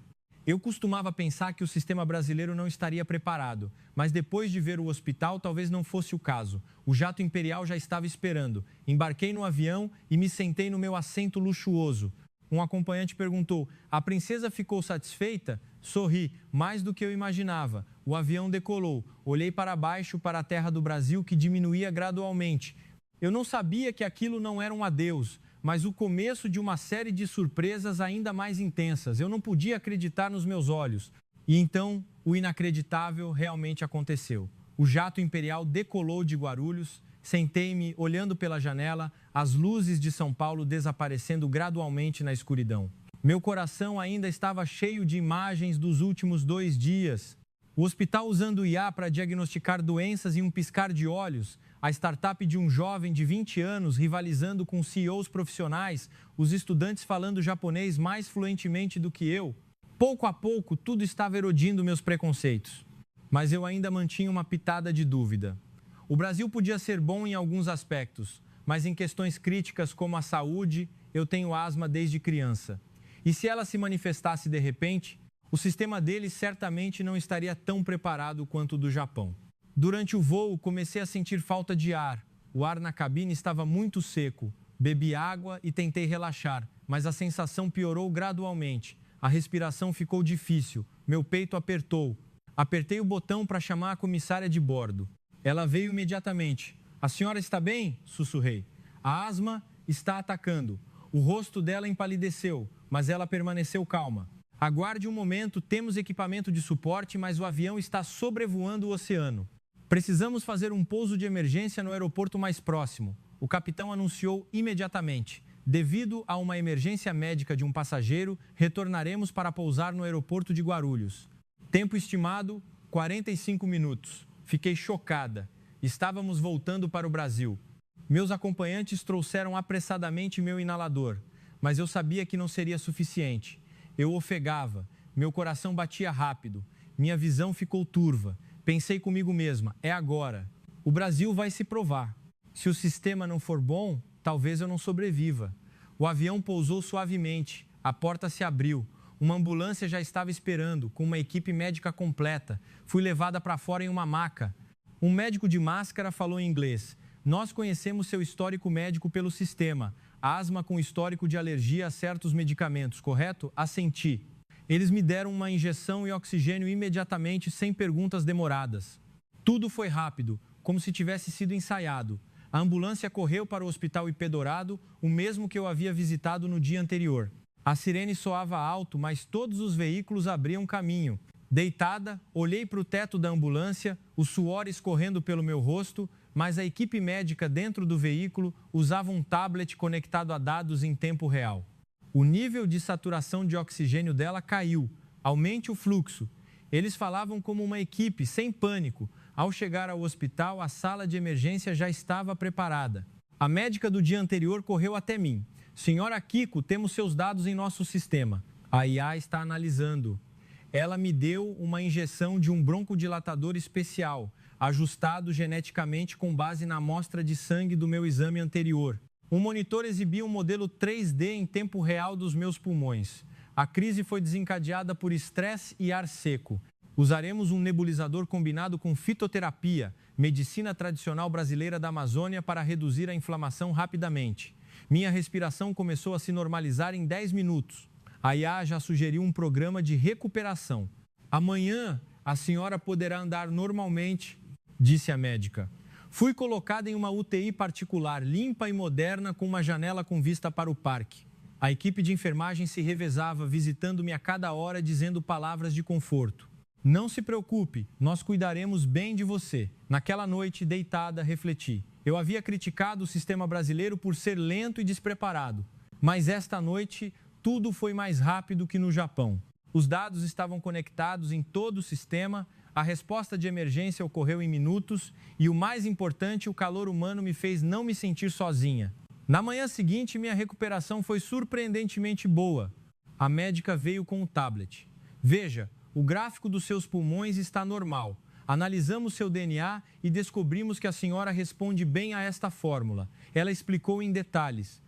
S1: Eu costumava pensar que o sistema brasileiro não estaria preparado, mas depois de ver o hospital, talvez não fosse o caso. O jato imperial já estava esperando. Embarquei no avião e me sentei no meu assento luxuoso. Um acompanhante perguntou: "A princesa ficou satisfeita?" Sorri, mais do que eu imaginava. O avião decolou. Olhei para baixo, para a terra do Brasil, que diminuía gradualmente. Eu não sabia que aquilo não era um adeus, mas o começo de uma série de surpresas ainda mais intensas. Eu não podia acreditar nos meus olhos. E então, o inacreditável realmente aconteceu. O jato imperial decolou de Guarulhos. Sentei-me, olhando pela janela, as luzes de São Paulo desaparecendo gradualmente na escuridão. Meu coração ainda estava cheio de imagens dos últimos 2 dias. O hospital usando IA para diagnosticar doenças em um piscar de olhos, a startup de um jovem de 20 anos rivalizando com CEOs profissionais, os estudantes falando japonês mais fluentemente do que eu. Pouco a pouco, tudo estava erodindo meus preconceitos. Mas eu ainda mantinha uma pitada de dúvida. O Brasil podia ser bom em alguns aspectos, mas em questões críticas como a saúde, eu tenho asma desde criança. E se ela se manifestasse de repente, o sistema deles certamente não estaria tão preparado quanto o do Japão. Durante o voo, comecei a sentir falta de ar. O ar na cabine estava muito seco. Bebi água e tentei relaxar, mas a sensação piorou gradualmente. A respiração ficou difícil. Meu peito apertou. Apertei o botão para chamar a comissária de bordo. Ela veio imediatamente. "A senhora está bem?" sussurrei. "A asma está atacando." O rosto dela empalideceu, mas ela permaneceu calma. "Aguarde um momento, temos equipamento de suporte, mas o avião está sobrevoando o oceano. Precisamos fazer um pouso de emergência no aeroporto mais próximo." O capitão anunciou imediatamente. "Devido a uma emergência médica de um passageiro, retornaremos para pousar no aeroporto de Guarulhos." Tempo estimado, 45 minutos. Fiquei chocada. Estávamos voltando para o Brasil. Meus acompanhantes trouxeram apressadamente meu inalador, mas eu sabia que não seria suficiente. Eu ofegava, meu coração batia rápido, minha visão ficou turva. Pensei comigo mesma: é agora. O Brasil vai se provar. Se o sistema não for bom, talvez eu não sobreviva. O avião pousou suavemente, a porta se abriu. Uma ambulância já estava esperando, com uma equipe médica completa. Fui levada para fora em uma maca. Um médico de máscara falou em inglês. "Nós conhecemos seu histórico médico pelo sistema. Asma com histórico de alergia a certos medicamentos, correto?" Assenti. Eles me deram uma injeção e oxigênio imediatamente, sem perguntas demoradas. Tudo foi rápido, como se tivesse sido ensaiado. A ambulância correu para o Hospital IP Dourado, o mesmo que eu havia visitado no dia anterior. A sirene soava alto, mas todos os veículos abriam caminho. Deitada, olhei para o teto da ambulância, o suor escorrendo pelo meu rosto, mas a equipe médica dentro do veículo usava um tablet conectado a dados em tempo real. O nível de saturação de oxigênio dela caiu. "Aumente o fluxo." Eles falavam como uma equipe, sem pânico. Ao chegar ao hospital, a sala de emergência já estava preparada. A médica do dia anterior correu até mim. "Senhora Kiko, temos seus dados em nosso sistema. A IA está analisando." Ela me deu uma injeção de um broncodilatador especial, ajustado geneticamente com base na amostra de sangue do meu exame anterior. Um monitor exibia um modelo 3D em tempo real dos meus pulmões. A crise foi desencadeada por estresse e ar seco. Usaremos um nebulizador combinado com fitoterapia, medicina tradicional brasileira da Amazônia, para reduzir a inflamação rapidamente. Minha respiração começou a se normalizar em 10 minutos. A IA já sugeriu um programa de recuperação. Amanhã a senhora poderá andar normalmente, disse a médica. Fui colocada em uma UTI particular, limpa e moderna, com uma janela com vista para o parque. A equipe de enfermagem se revezava, visitando-me a cada hora, dizendo palavras de conforto. Não se preocupe, nós cuidaremos bem de você. Naquela noite, deitada, refleti. Eu havia criticado o sistema brasileiro por ser lento e despreparado. Mas esta noite, tudo foi mais rápido que no Japão. Os dados estavam conectados em todo o sistema, a resposta de emergência ocorreu em minutos e, o mais importante, o calor humano me fez não me sentir sozinha. Na manhã seguinte, minha recuperação foi surpreendentemente boa. A médica veio com o tablet. Veja, o gráfico dos seus pulmões está normal. Analisamos seu DNA e descobrimos que a senhora responde bem a esta fórmula. Ela explicou em detalhes.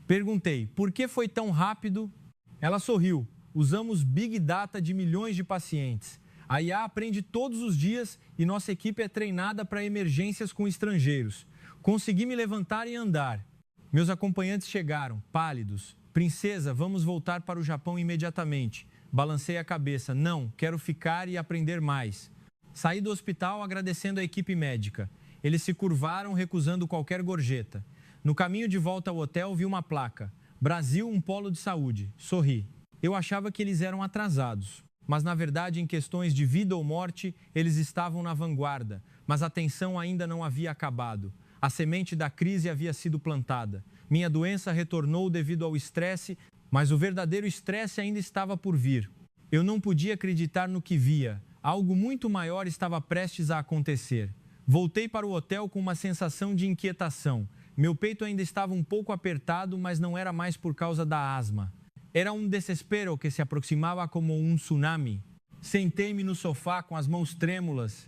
S1: Perguntei, por que foi tão rápido? Ela sorriu. Usamos Big Data de milhões de pacientes. A IA aprende todos os dias e nossa equipe é treinada para emergências com estrangeiros. Consegui me levantar e andar. Meus acompanhantes chegaram, pálidos. Princesa, vamos voltar para o Japão imediatamente. Balancei a cabeça. Não, quero ficar e aprender mais. Saí do hospital agradecendo a equipe médica. Eles se curvaram, recusando qualquer gorjeta. No caminho de volta ao hotel, vi uma placa. Brasil, um polo de saúde. Sorri. Eu achava que eles eram atrasados. Mas, na verdade, em questões de vida ou morte, eles estavam na vanguarda. Mas a tensão ainda não havia acabado. A semente da crise havia sido plantada. Minha doença retornou devido ao estresse, mas o verdadeiro estresse ainda estava por vir. Eu não podia acreditar no que via. Algo muito maior estava prestes a acontecer. Voltei para o hotel com uma sensação de inquietação. Meu peito ainda estava um pouco apertado, mas não era mais por causa da asma. Era um desespero que se aproximava como um tsunami. Sentei-me no sofá com as mãos trêmulas.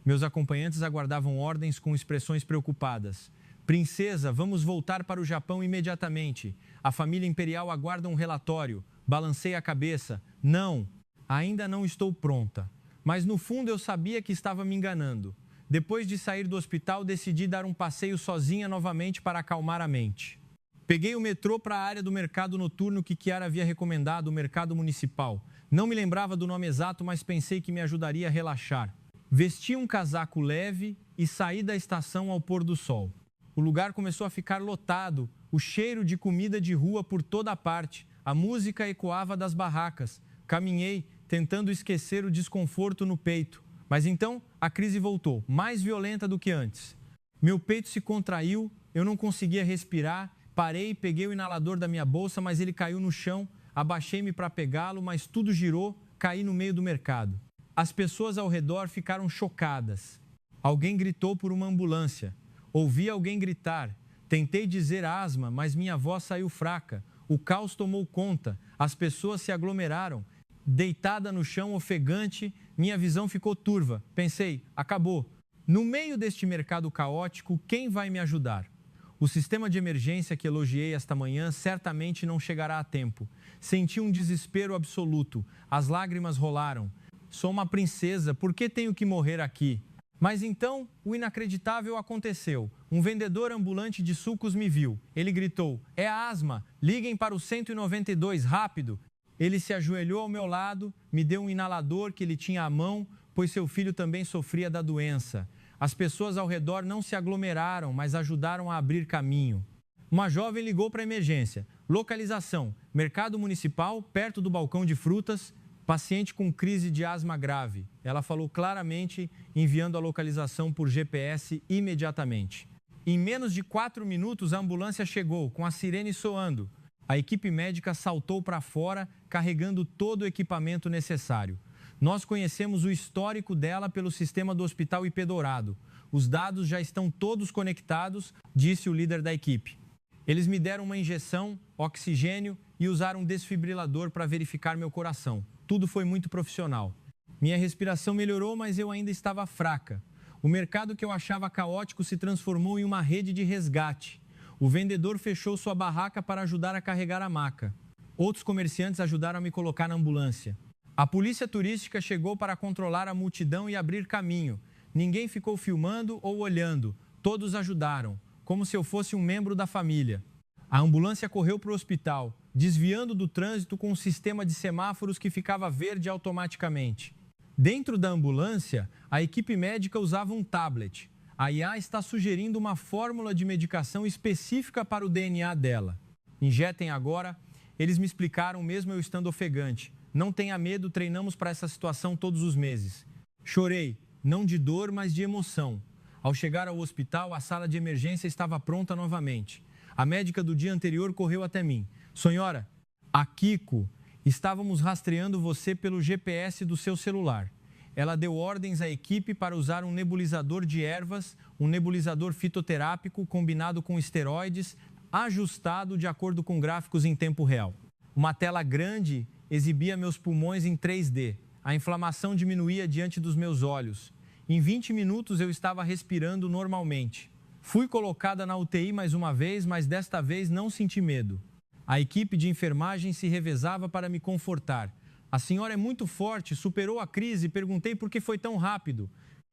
S1: Meus acompanhantes aguardavam ordens com expressões preocupadas. Princesa, vamos voltar para o Japão imediatamente. A família imperial aguarda um relatório. Balancei a cabeça. Não, ainda não estou pronta. Mas no fundo eu sabia que estava me enganando. Depois de sair do hospital, decidi dar um passeio sozinha novamente para acalmar a mente. Peguei o metrô para a área do mercado noturno que Kiara havia recomendado, o mercado municipal. Não me lembrava do nome exato, mas pensei que me ajudaria a relaxar. Vesti um casaco leve e saí da estação ao pôr do sol. O lugar começou a ficar lotado, o cheiro de comida de rua por toda parte, a música ecoava das barracas. Caminhei, tentando esquecer o desconforto no peito. Mas então a crise voltou, mais violenta do que antes. Meu peito se contraiu, eu não conseguia respirar. Parei, peguei o inalador da minha bolsa, mas ele caiu no chão. Abaixei-me para pegá-lo, mas tudo girou, caí no meio do mercado. As pessoas ao redor ficaram chocadas. Alguém gritou por uma ambulância. Ouvi alguém gritar. Tentei dizer asma, mas minha voz saiu fraca. O caos tomou conta. As pessoas se aglomeraram. Deitada no chão, ofegante, minha visão ficou turva. Pensei, acabou. No meio deste mercado caótico, quem vai me ajudar? O sistema de emergência que elogiei esta manhã certamente não chegará a tempo. Senti um desespero absoluto. As lágrimas rolaram. Sou uma princesa, por que tenho que morrer aqui? Mas então, o inacreditável aconteceu. Um vendedor ambulante de sucos me viu. Ele gritou, é asma, liguem para o 192, rápido. Ele se ajoelhou ao meu lado, me deu um inalador que ele tinha à mão, pois seu filho também sofria da doença. As pessoas ao redor não se aglomeraram, mas ajudaram a abrir caminho. Uma jovem ligou para a emergência. Localização, mercado municipal, perto do balcão de frutas, paciente com crise de asma grave. Ela falou claramente, enviando a localização por GPS imediatamente. Em menos de 4 minutos, a ambulância chegou, com a sirene soando. A equipe médica saltou para fora, carregando todo o equipamento necessário. Nós conhecemos o histórico dela pelo sistema do Hospital IP Dourado. Os dados já estão todos conectados, disse o líder da equipe. Eles me deram uma injeção, oxigênio e usaram um desfibrilador para verificar meu coração. Tudo foi muito profissional. Minha respiração melhorou, mas eu ainda estava fraca. O mercado que eu achava caótico se transformou em uma rede de resgate. O vendedor fechou sua barraca para ajudar a carregar a maca. Outros comerciantes ajudaram a me colocar na ambulância. A polícia turística chegou para controlar a multidão e abrir caminho. Ninguém ficou filmando ou olhando. Todos ajudaram, como se eu fosse um membro da família. A ambulância correu para o hospital, desviando do trânsito com um sistema de semáforos que ficava verde automaticamente. Dentro da ambulância, a equipe médica usava um tablet. A IA está sugerindo uma fórmula de medicação específica para o DNA dela. Injetem agora. Eles me explicaram mesmo eu estando ofegante. Não tenha medo, treinamos para essa situação todos os meses. Chorei, não de dor, mas de emoção. Ao chegar ao hospital, a sala de emergência estava pronta novamente. A médica do dia anterior correu até mim. Senhora, a Kiko, estávamos rastreando você pelo GPS do seu celular. Ela deu ordens à equipe para usar um nebulizador de ervas, um nebulizador fitoterápico combinado com esteroides, ajustado de acordo com gráficos em tempo real. Uma tela grande exibia meus pulmões em 3D. A inflamação diminuía diante dos meus olhos. Em 20 minutos eu estava respirando normalmente. Fui colocada na UTI mais uma vez, mas desta vez não senti medo. A equipe de enfermagem se revezava para me confortar. A senhora é muito forte, superou a crise, perguntei por que foi tão rápido.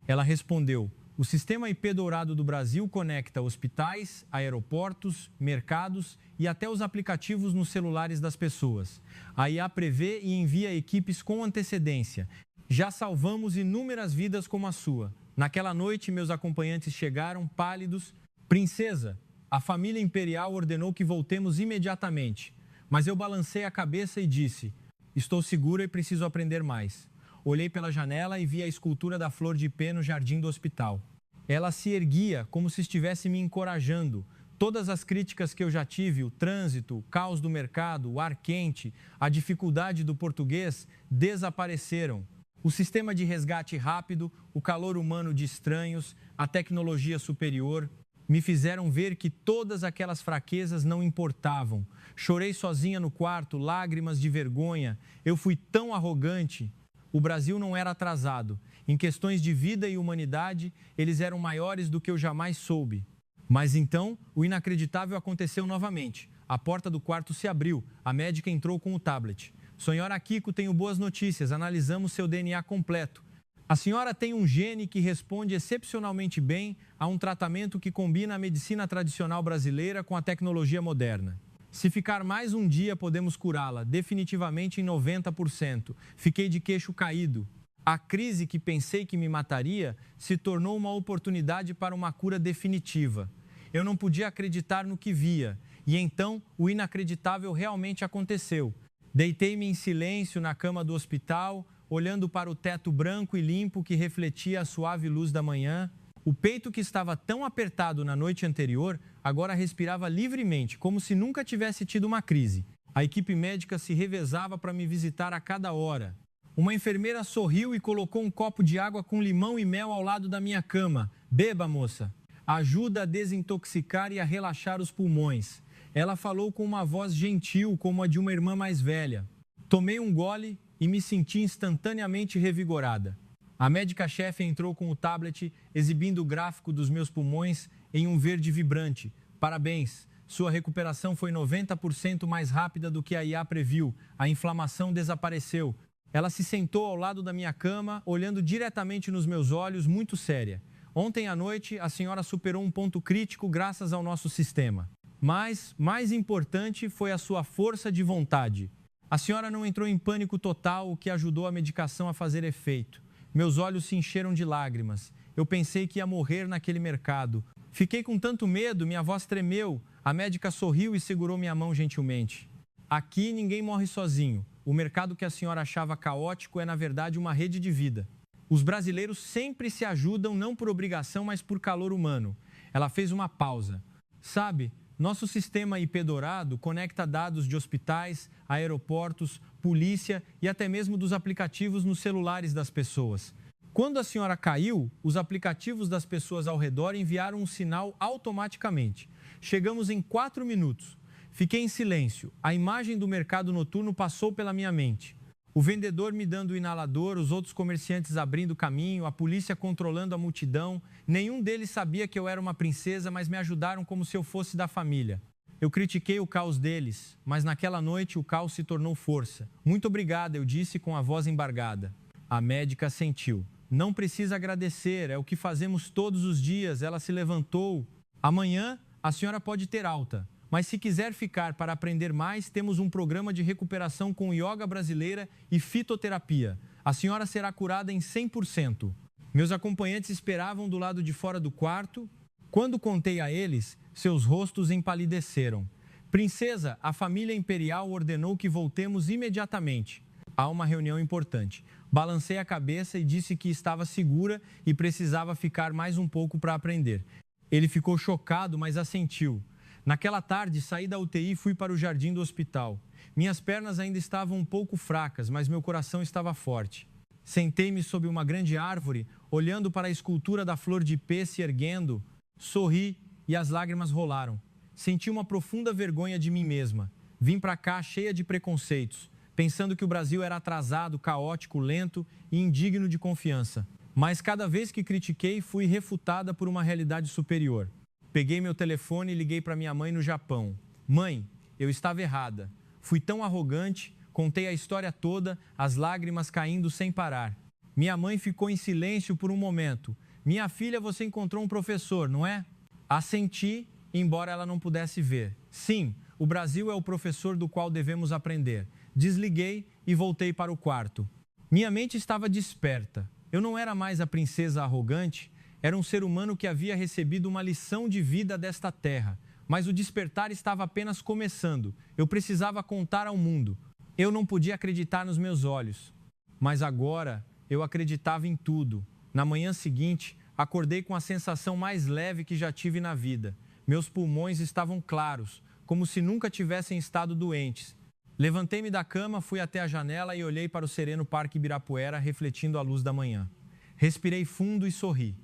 S1: Ela respondeu: o sistema IP Dourado do Brasil conecta hospitais, aeroportos, mercados e até os aplicativos nos celulares das pessoas. A IA prevê e envia equipes com antecedência. Já salvamos inúmeras vidas como a sua. Naquela noite, meus acompanhantes chegaram pálidos. Princesa, a família imperial ordenou que voltemos imediatamente. Mas eu balancei a cabeça e disse: estou segura e preciso aprender mais. Olhei pela janela e vi a escultura da flor de ipê no jardim do hospital. Ela se erguia como se estivesse me encorajando. Todas as críticas que eu já tive, o trânsito, o caos do mercado, o ar quente, a dificuldade do português, desapareceram. O sistema de resgate rápido, o calor humano de estranhos, a tecnologia superior, me fizeram ver que todas aquelas fraquezas não importavam. Chorei sozinha no quarto, lágrimas de vergonha. Eu fui tão arrogante. O Brasil não era atrasado. Em questões de vida e humanidade, eles eram maiores do que eu jamais soube. Mas então, o inacreditável aconteceu novamente. A porta do quarto se abriu. A médica entrou com o tablet. Senhora Kiko, tenho boas notícias. Analisamos seu DNA completo. A senhora tem um gene que responde excepcionalmente bem a um tratamento que combina a medicina tradicional brasileira com a tecnologia moderna. Se ficar mais um dia, podemos curá-la, definitivamente em 90%. Fiquei de queixo caído. A crise que pensei que me mataria se tornou uma oportunidade para uma cura definitiva. Eu não podia acreditar no que via. E então, o inacreditável realmente aconteceu. Deitei-me em silêncio na cama do hospital, olhando para o teto branco e limpo que refletia a suave luz da manhã. O peito que estava tão apertado na noite anterior, agora respirava livremente, como se nunca tivesse tido uma crise. A equipe médica se revezava para me visitar a cada hora. Uma enfermeira sorriu e colocou um copo de água com limão e mel ao lado da minha cama. Beba, moça. Ajuda a desintoxicar e a relaxar os pulmões. Ela falou com uma voz gentil, como a de uma irmã mais velha. Tomei um gole e me senti instantaneamente revigorada. A médica-chefe entrou com o tablet, exibindo o gráfico dos meus pulmões em um verde vibrante. Parabéns, sua recuperação foi 90% mais rápida do que a IA previu. A inflamação desapareceu. Ela se sentou ao lado da minha cama, olhando diretamente nos meus olhos, muito séria. Ontem à noite, a senhora superou um ponto crítico graças ao nosso sistema. Mas, mais importante, foi a sua força de vontade. A senhora não entrou em pânico total, o que ajudou a medicação a fazer efeito. Meus olhos se encheram de lágrimas. Eu pensei que ia morrer naquele mercado. Fiquei com tanto medo, minha voz tremeu. A médica sorriu e segurou minha mão gentilmente. Aqui ninguém morre sozinho. O mercado que a senhora achava caótico é, na verdade, uma rede de vida. Os brasileiros sempre se ajudam, não por obrigação, mas por calor humano. Ela fez uma pausa. Sabe, nosso sistema IP Dourado conecta dados de hospitais, aeroportos, polícia e até mesmo dos aplicativos nos celulares das pessoas. Quando a senhora caiu, os aplicativos das pessoas ao redor enviaram um sinal automaticamente. Chegamos em 4 minutos. Fiquei em silêncio. A imagem do mercado noturno passou pela minha mente. O vendedor me dando o inalador, os outros comerciantes abrindo caminho, a polícia controlando a multidão. Nenhum deles sabia que eu era uma princesa, mas me ajudaram como se eu fosse da família. Eu critiquei o caos deles, mas naquela noite o caos se tornou força. Muito obrigada, eu disse com a voz embargada. A médica assentiu. Não precisa agradecer, é o que fazemos todos os dias. Ela se levantou. Amanhã a senhora pode ter alta, mas se quiser ficar para aprender mais, temos um programa de recuperação com yoga brasileira e fitoterapia. A senhora será curada em 100%. Meus acompanhantes esperavam do lado de fora do quarto. Quando contei a eles, seus rostos empalideceram. Princesa, a família imperial ordenou que voltemos imediatamente. Há uma reunião importante. Balancei a cabeça e disse que estava segura e precisava ficar mais um pouco para aprender. Ele ficou chocado, mas assentiu. Naquela tarde, saí da UTI e fui para o jardim do hospital. Minhas pernas ainda estavam um pouco fracas, mas meu coração estava forte. Sentei-me sob uma grande árvore, olhando para a escultura da flor de ipê se erguendo, sorri e as lágrimas rolaram. Senti uma profunda vergonha de mim mesma. Vim para cá cheia de preconceitos, pensando que o Brasil era atrasado, caótico, lento e indigno de confiança. Mas cada vez que critiquei, fui refutada por uma realidade superior. Peguei meu telefone e liguei para minha mãe no Japão. Mãe, eu estava errada. Fui tão arrogante, contei a história toda, as lágrimas caindo sem parar. Minha mãe ficou em silêncio por um momento. Minha filha, você encontrou um professor, não é? Assenti, embora ela não pudesse ver. Sim, o Brasil é o professor do qual devemos aprender. Desliguei e voltei para o quarto. Minha mente estava desperta. Eu não era mais a princesa arrogante, era um ser humano que havia recebido uma lição de vida desta terra. Mas o despertar estava apenas começando. Eu precisava contar ao mundo. Eu não podia acreditar nos meus olhos. Mas agora eu acreditava em tudo. Na manhã seguinte, acordei com a sensação mais leve que já tive na vida. Meus pulmões estavam claros, como se nunca tivessem estado doentes. Levantei-me da cama, fui até a janela e olhei para o sereno Parque Ibirapuera, refletindo a luz da manhã. Respirei fundo e sorri.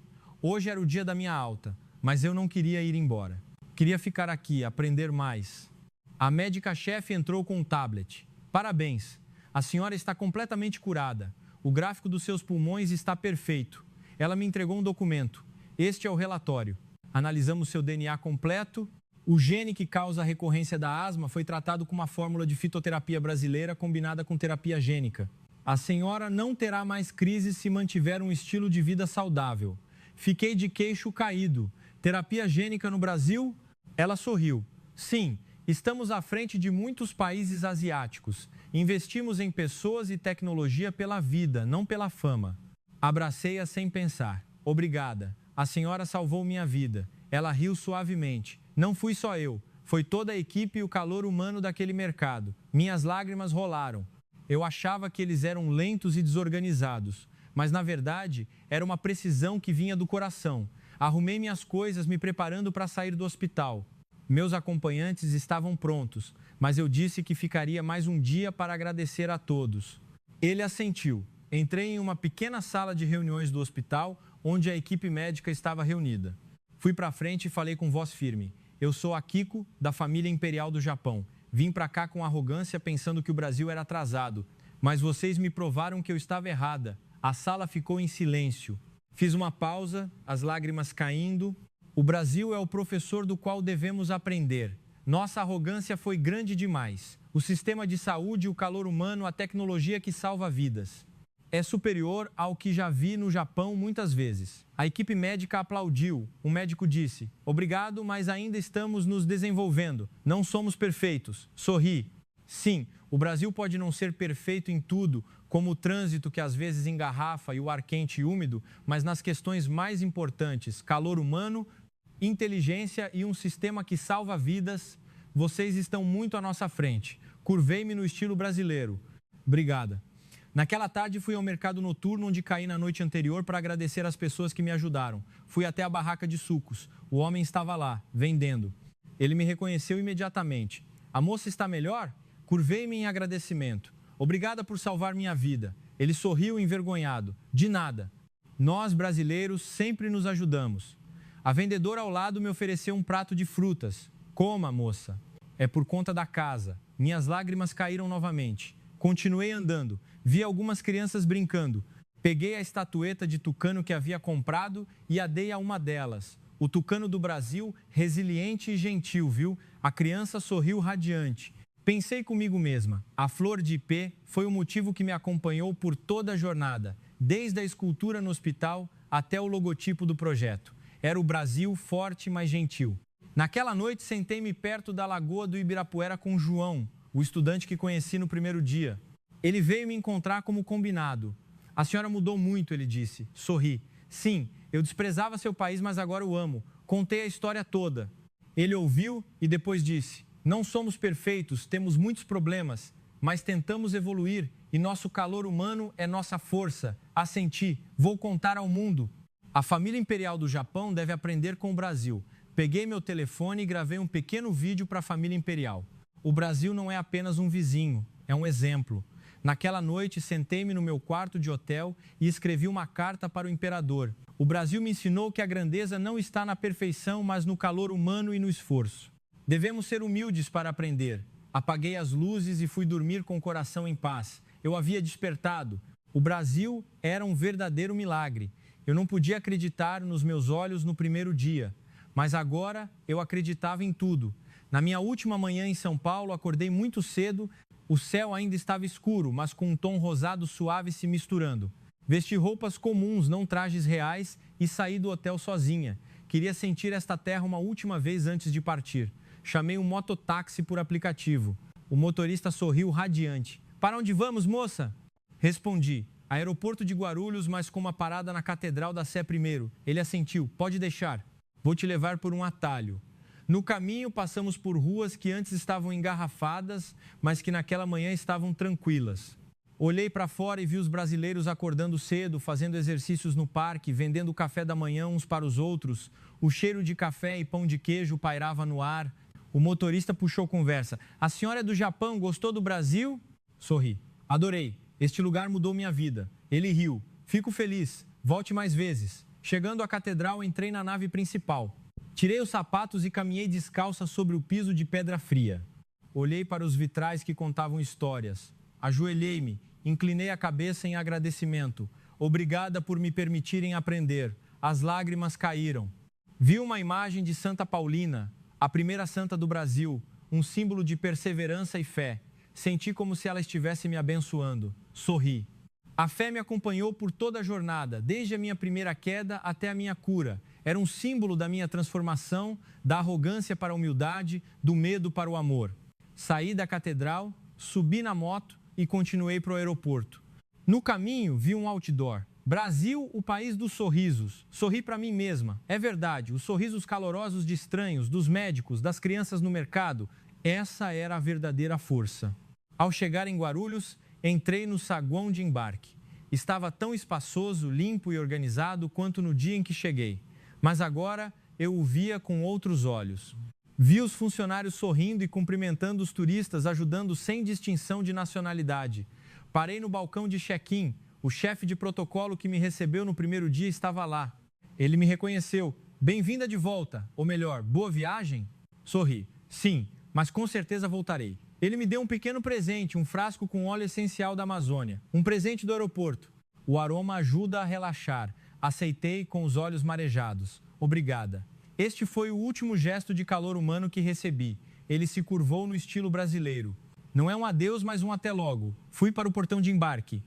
S1: Hoje era o dia da minha alta, mas eu não queria ir embora. Queria ficar aqui, aprender mais. A médica-chefe entrou com um tablet. Parabéns, a senhora está completamente curada. O gráfico dos seus pulmões está perfeito. Ela me entregou um documento. Este é o relatório. Analisamos seu DNA completo. O gene que causa a recorrência da asma foi tratado com uma fórmula de fitoterapia brasileira combinada com terapia gênica. A senhora não terá mais crises se mantiver um estilo de vida saudável. Fiquei de queixo caído. Terapia gênica no Brasil? Ela sorriu. Sim, estamos à frente de muitos países asiáticos. Investimos em pessoas e tecnologia pela vida, não pela fama. Abracei-a sem pensar. Obrigada. A senhora salvou minha vida. Ela riu suavemente. Não fui só eu. Foi toda a equipe e o calor humano daquele mercado. Minhas lágrimas rolaram. Eu achava que eles eram lentos e desorganizados. Mas, na verdade, era uma precisão que vinha do coração. Arrumei minhas coisas, me preparando para sair do hospital. Meus acompanhantes estavam prontos, mas eu disse que ficaria mais um dia para agradecer a todos. Ele assentiu. Entrei em uma pequena sala de reuniões do hospital, onde a equipe médica estava reunida. Fui para frente e falei com voz firme. Eu sou Akiko, da família imperial do Japão. Vim para cá com arrogância, pensando que o Brasil era atrasado. Mas vocês me provaram que eu estava errada. A sala ficou em silêncio. Fiz uma pausa, as lágrimas caindo. O Brasil é o professor do qual devemos aprender. Nossa arrogância foi grande demais. O sistema de saúde, o calor humano, a tecnologia que salva vidas. É superior ao que já vi no Japão muitas vezes. A equipe médica aplaudiu. Um médico disse, obrigado, mas ainda estamos nos desenvolvendo. Não somos perfeitos. Sorri. Sim, o Brasil pode não ser perfeito em tudo, como o trânsito que às vezes engarrafa e o ar quente e úmido, mas nas questões mais importantes, calor humano, inteligência e um sistema que salva vidas, vocês estão muito à nossa frente. Curvei-me no estilo brasileiro. Obrigada. Naquela tarde fui ao mercado noturno onde caí na noite anterior para agradecer às pessoas que me ajudaram. Fui até a barraca de sucos. O homem estava lá, vendendo. Ele me reconheceu imediatamente. A moça está melhor? Curvei-me em agradecimento. Obrigada por salvar minha vida. Ele sorriu envergonhado. De nada. Nós, brasileiros, sempre nos ajudamos. A vendedora ao lado me ofereceu um prato de frutas. Coma, moça. É por conta da casa. Minhas lágrimas caíram novamente. Continuei andando. Vi algumas crianças brincando. Peguei a estatueta de tucano que havia comprado e a dei a uma delas. O tucano do Brasil, resiliente e gentil, viu? A criança sorriu radiante. Pensei comigo mesma, a flor de ipê foi o motivo que me acompanhou por toda a jornada, desde a escultura no hospital até o logotipo do projeto. Era o Brasil forte, mas gentil. Naquela noite, sentei-me perto da lagoa do Ibirapuera com João, o estudante que conheci no primeiro dia. Ele veio me encontrar como combinado. A senhora mudou muito, ele disse. Sorri. Sim, eu desprezava seu país, mas agora o amo. Contei a história toda. Ele ouviu e depois disse: não somos perfeitos, temos muitos problemas, mas tentamos evoluir e nosso calor humano é nossa força. Assenti, vou contar ao mundo. A família imperial do Japão deve aprender com o Brasil. Peguei meu telefone e gravei um pequeno vídeo para a família imperial. O Brasil não é apenas um vizinho, é um exemplo. Naquela noite, sentei-me no meu quarto de hotel e escrevi uma carta para o imperador. O Brasil me ensinou que a grandeza não está na perfeição, mas no calor humano e no esforço. Devemos ser humildes para aprender. Apaguei as luzes e fui dormir com o coração em paz. Eu havia despertado. O Brasil era um verdadeiro milagre. Eu não podia acreditar nos meus olhos no primeiro dia, mas agora eu acreditava em tudo. Na minha última manhã em São Paulo, acordei muito cedo. O céu ainda estava escuro, mas com um tom rosado suave se misturando. Vesti roupas comuns, não trajes reais, e saí do hotel sozinha. Queria sentir esta terra uma última vez antes de partir. Chamei um mototáxi por aplicativo. O motorista sorriu radiante. Para onde vamos, moça? Respondi. Aeroporto de Guarulhos, mas com uma parada na Catedral da Sé primeiro. Ele assentiu. Pode deixar. Vou te levar por um atalho. No caminho, passamos por ruas que antes estavam engarrafadas, mas que naquela manhã estavam tranquilas. Olhei para fora e vi os brasileiros acordando cedo, fazendo exercícios no parque, vendendo café da manhã uns para os outros. O cheiro de café e pão de queijo pairava no ar. O motorista puxou conversa. A senhora é do Japão, gostou do Brasil? Sorri. Adorei. Este lugar mudou minha vida. Ele riu. Fico feliz. Volte mais vezes. Chegando à catedral, entrei na nave principal. Tirei os sapatos e caminhei descalça sobre o piso de pedra fria. Olhei para os vitrais que contavam histórias. Ajoelhei-me, inclinei a cabeça em agradecimento. Obrigada por me permitirem aprender. As lágrimas caíram. Vi uma imagem de Santa Paulina, a primeira santa do Brasil, um símbolo de perseverança e fé. Senti como se ela estivesse me abençoando. Sorri. A fé me acompanhou por toda a jornada, desde a minha primeira queda até a minha cura. Era um símbolo da minha transformação, da arrogância para a humildade, do medo para o amor. Saí da catedral, subi na moto e continuei para o aeroporto. No caminho, vi um outdoor. Brasil, o país dos sorrisos. Sorri para mim mesma. É verdade, os sorrisos calorosos de estranhos, dos médicos, das crianças no mercado. Essa era a verdadeira força. Ao chegar em Guarulhos, entrei no saguão de embarque. Estava tão espaçoso, limpo e organizado quanto no dia em que cheguei. Mas agora eu o via com outros olhos. Vi os funcionários sorrindo e cumprimentando os turistas, ajudando sem distinção de nacionalidade. Parei no balcão de check-in. O chefe de protocolo que me recebeu no primeiro dia estava lá. Ele me reconheceu. Bem-vinda de volta. Ou melhor, boa viagem? Sorri. Sim, mas com certeza voltarei. Ele me deu um pequeno presente, um frasco com óleo essencial da Amazônia. Um presente do aeroporto. O aroma ajuda a relaxar. Aceitei com os olhos marejados. Obrigada. Este foi o último gesto de calor humano que recebi. Ele se curvou no estilo brasileiro. Não é um adeus, mas um até logo. Fui para o portão de embarque.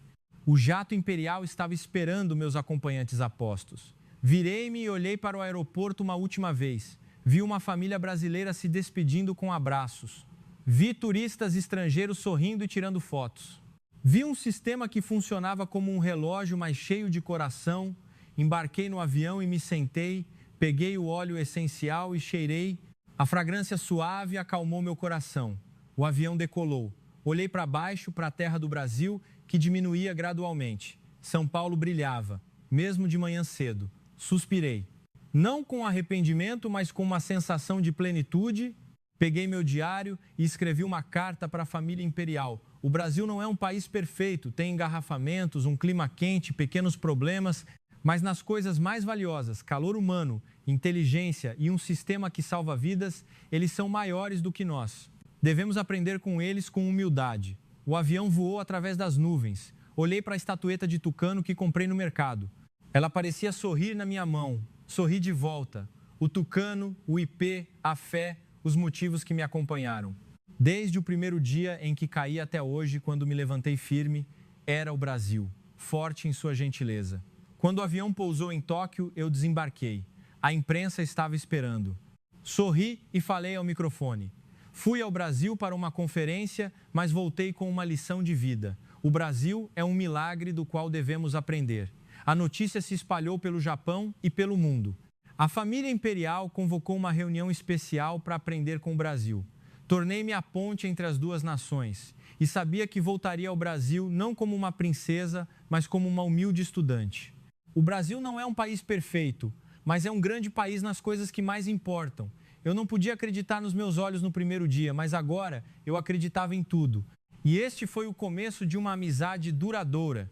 S1: O jato imperial estava esperando meus acompanhantes a postos. Virei-me e olhei para o aeroporto uma última vez. Vi uma família brasileira se despedindo com abraços. Vi turistas estrangeiros sorrindo e tirando fotos. Vi um sistema que funcionava como um relógio, mas cheio de coração. Embarquei no avião e me sentei. Peguei o óleo essencial e cheirei. A fragrância suave acalmou meu coração. O avião decolou. Olhei para baixo, para a terra do Brasil, que diminuía gradualmente. São Paulo brilhava, mesmo de manhã cedo. Suspirei. Não com arrependimento, mas com uma sensação de plenitude. Peguei meu diário e escrevi uma carta para a família imperial. O Brasil não é um país perfeito, tem engarrafamentos, um clima quente, pequenos problemas, mas nas coisas mais valiosas, calor humano, inteligência e um sistema que salva vidas, eles são maiores do que nós. Devemos aprender com eles com humildade. O avião voou através das nuvens. Olhei para a estatueta de tucano que comprei no mercado. Ela parecia sorrir na minha mão. Sorri de volta. o Tucano, o IP, a fé, os motivos que me acompanharam. Desde o primeiro dia em que caí até hoje, quando me levantei firme, era o Brasil, forte em sua gentileza. Quando o avião pousou em Tóquio, eu desembarquei. A imprensa estava esperando. Sorri e falei ao microfone. Fui ao Brasil para uma conferência, mas voltei com uma lição de vida. O Brasil é um milagre do qual devemos aprender. A notícia se espalhou pelo Japão e pelo mundo. A família imperial convocou uma reunião especial para aprender com o Brasil. Tornei-me a ponte entre as duas nações e sabia que voltaria ao Brasil não como uma princesa, mas como uma humilde estudante. O Brasil não é um país perfeito, mas é um grande país nas coisas que mais importam. Eu não podia acreditar nos meus olhos no primeiro dia, mas agora eu acreditava em tudo. E este foi o começo de uma amizade duradoura.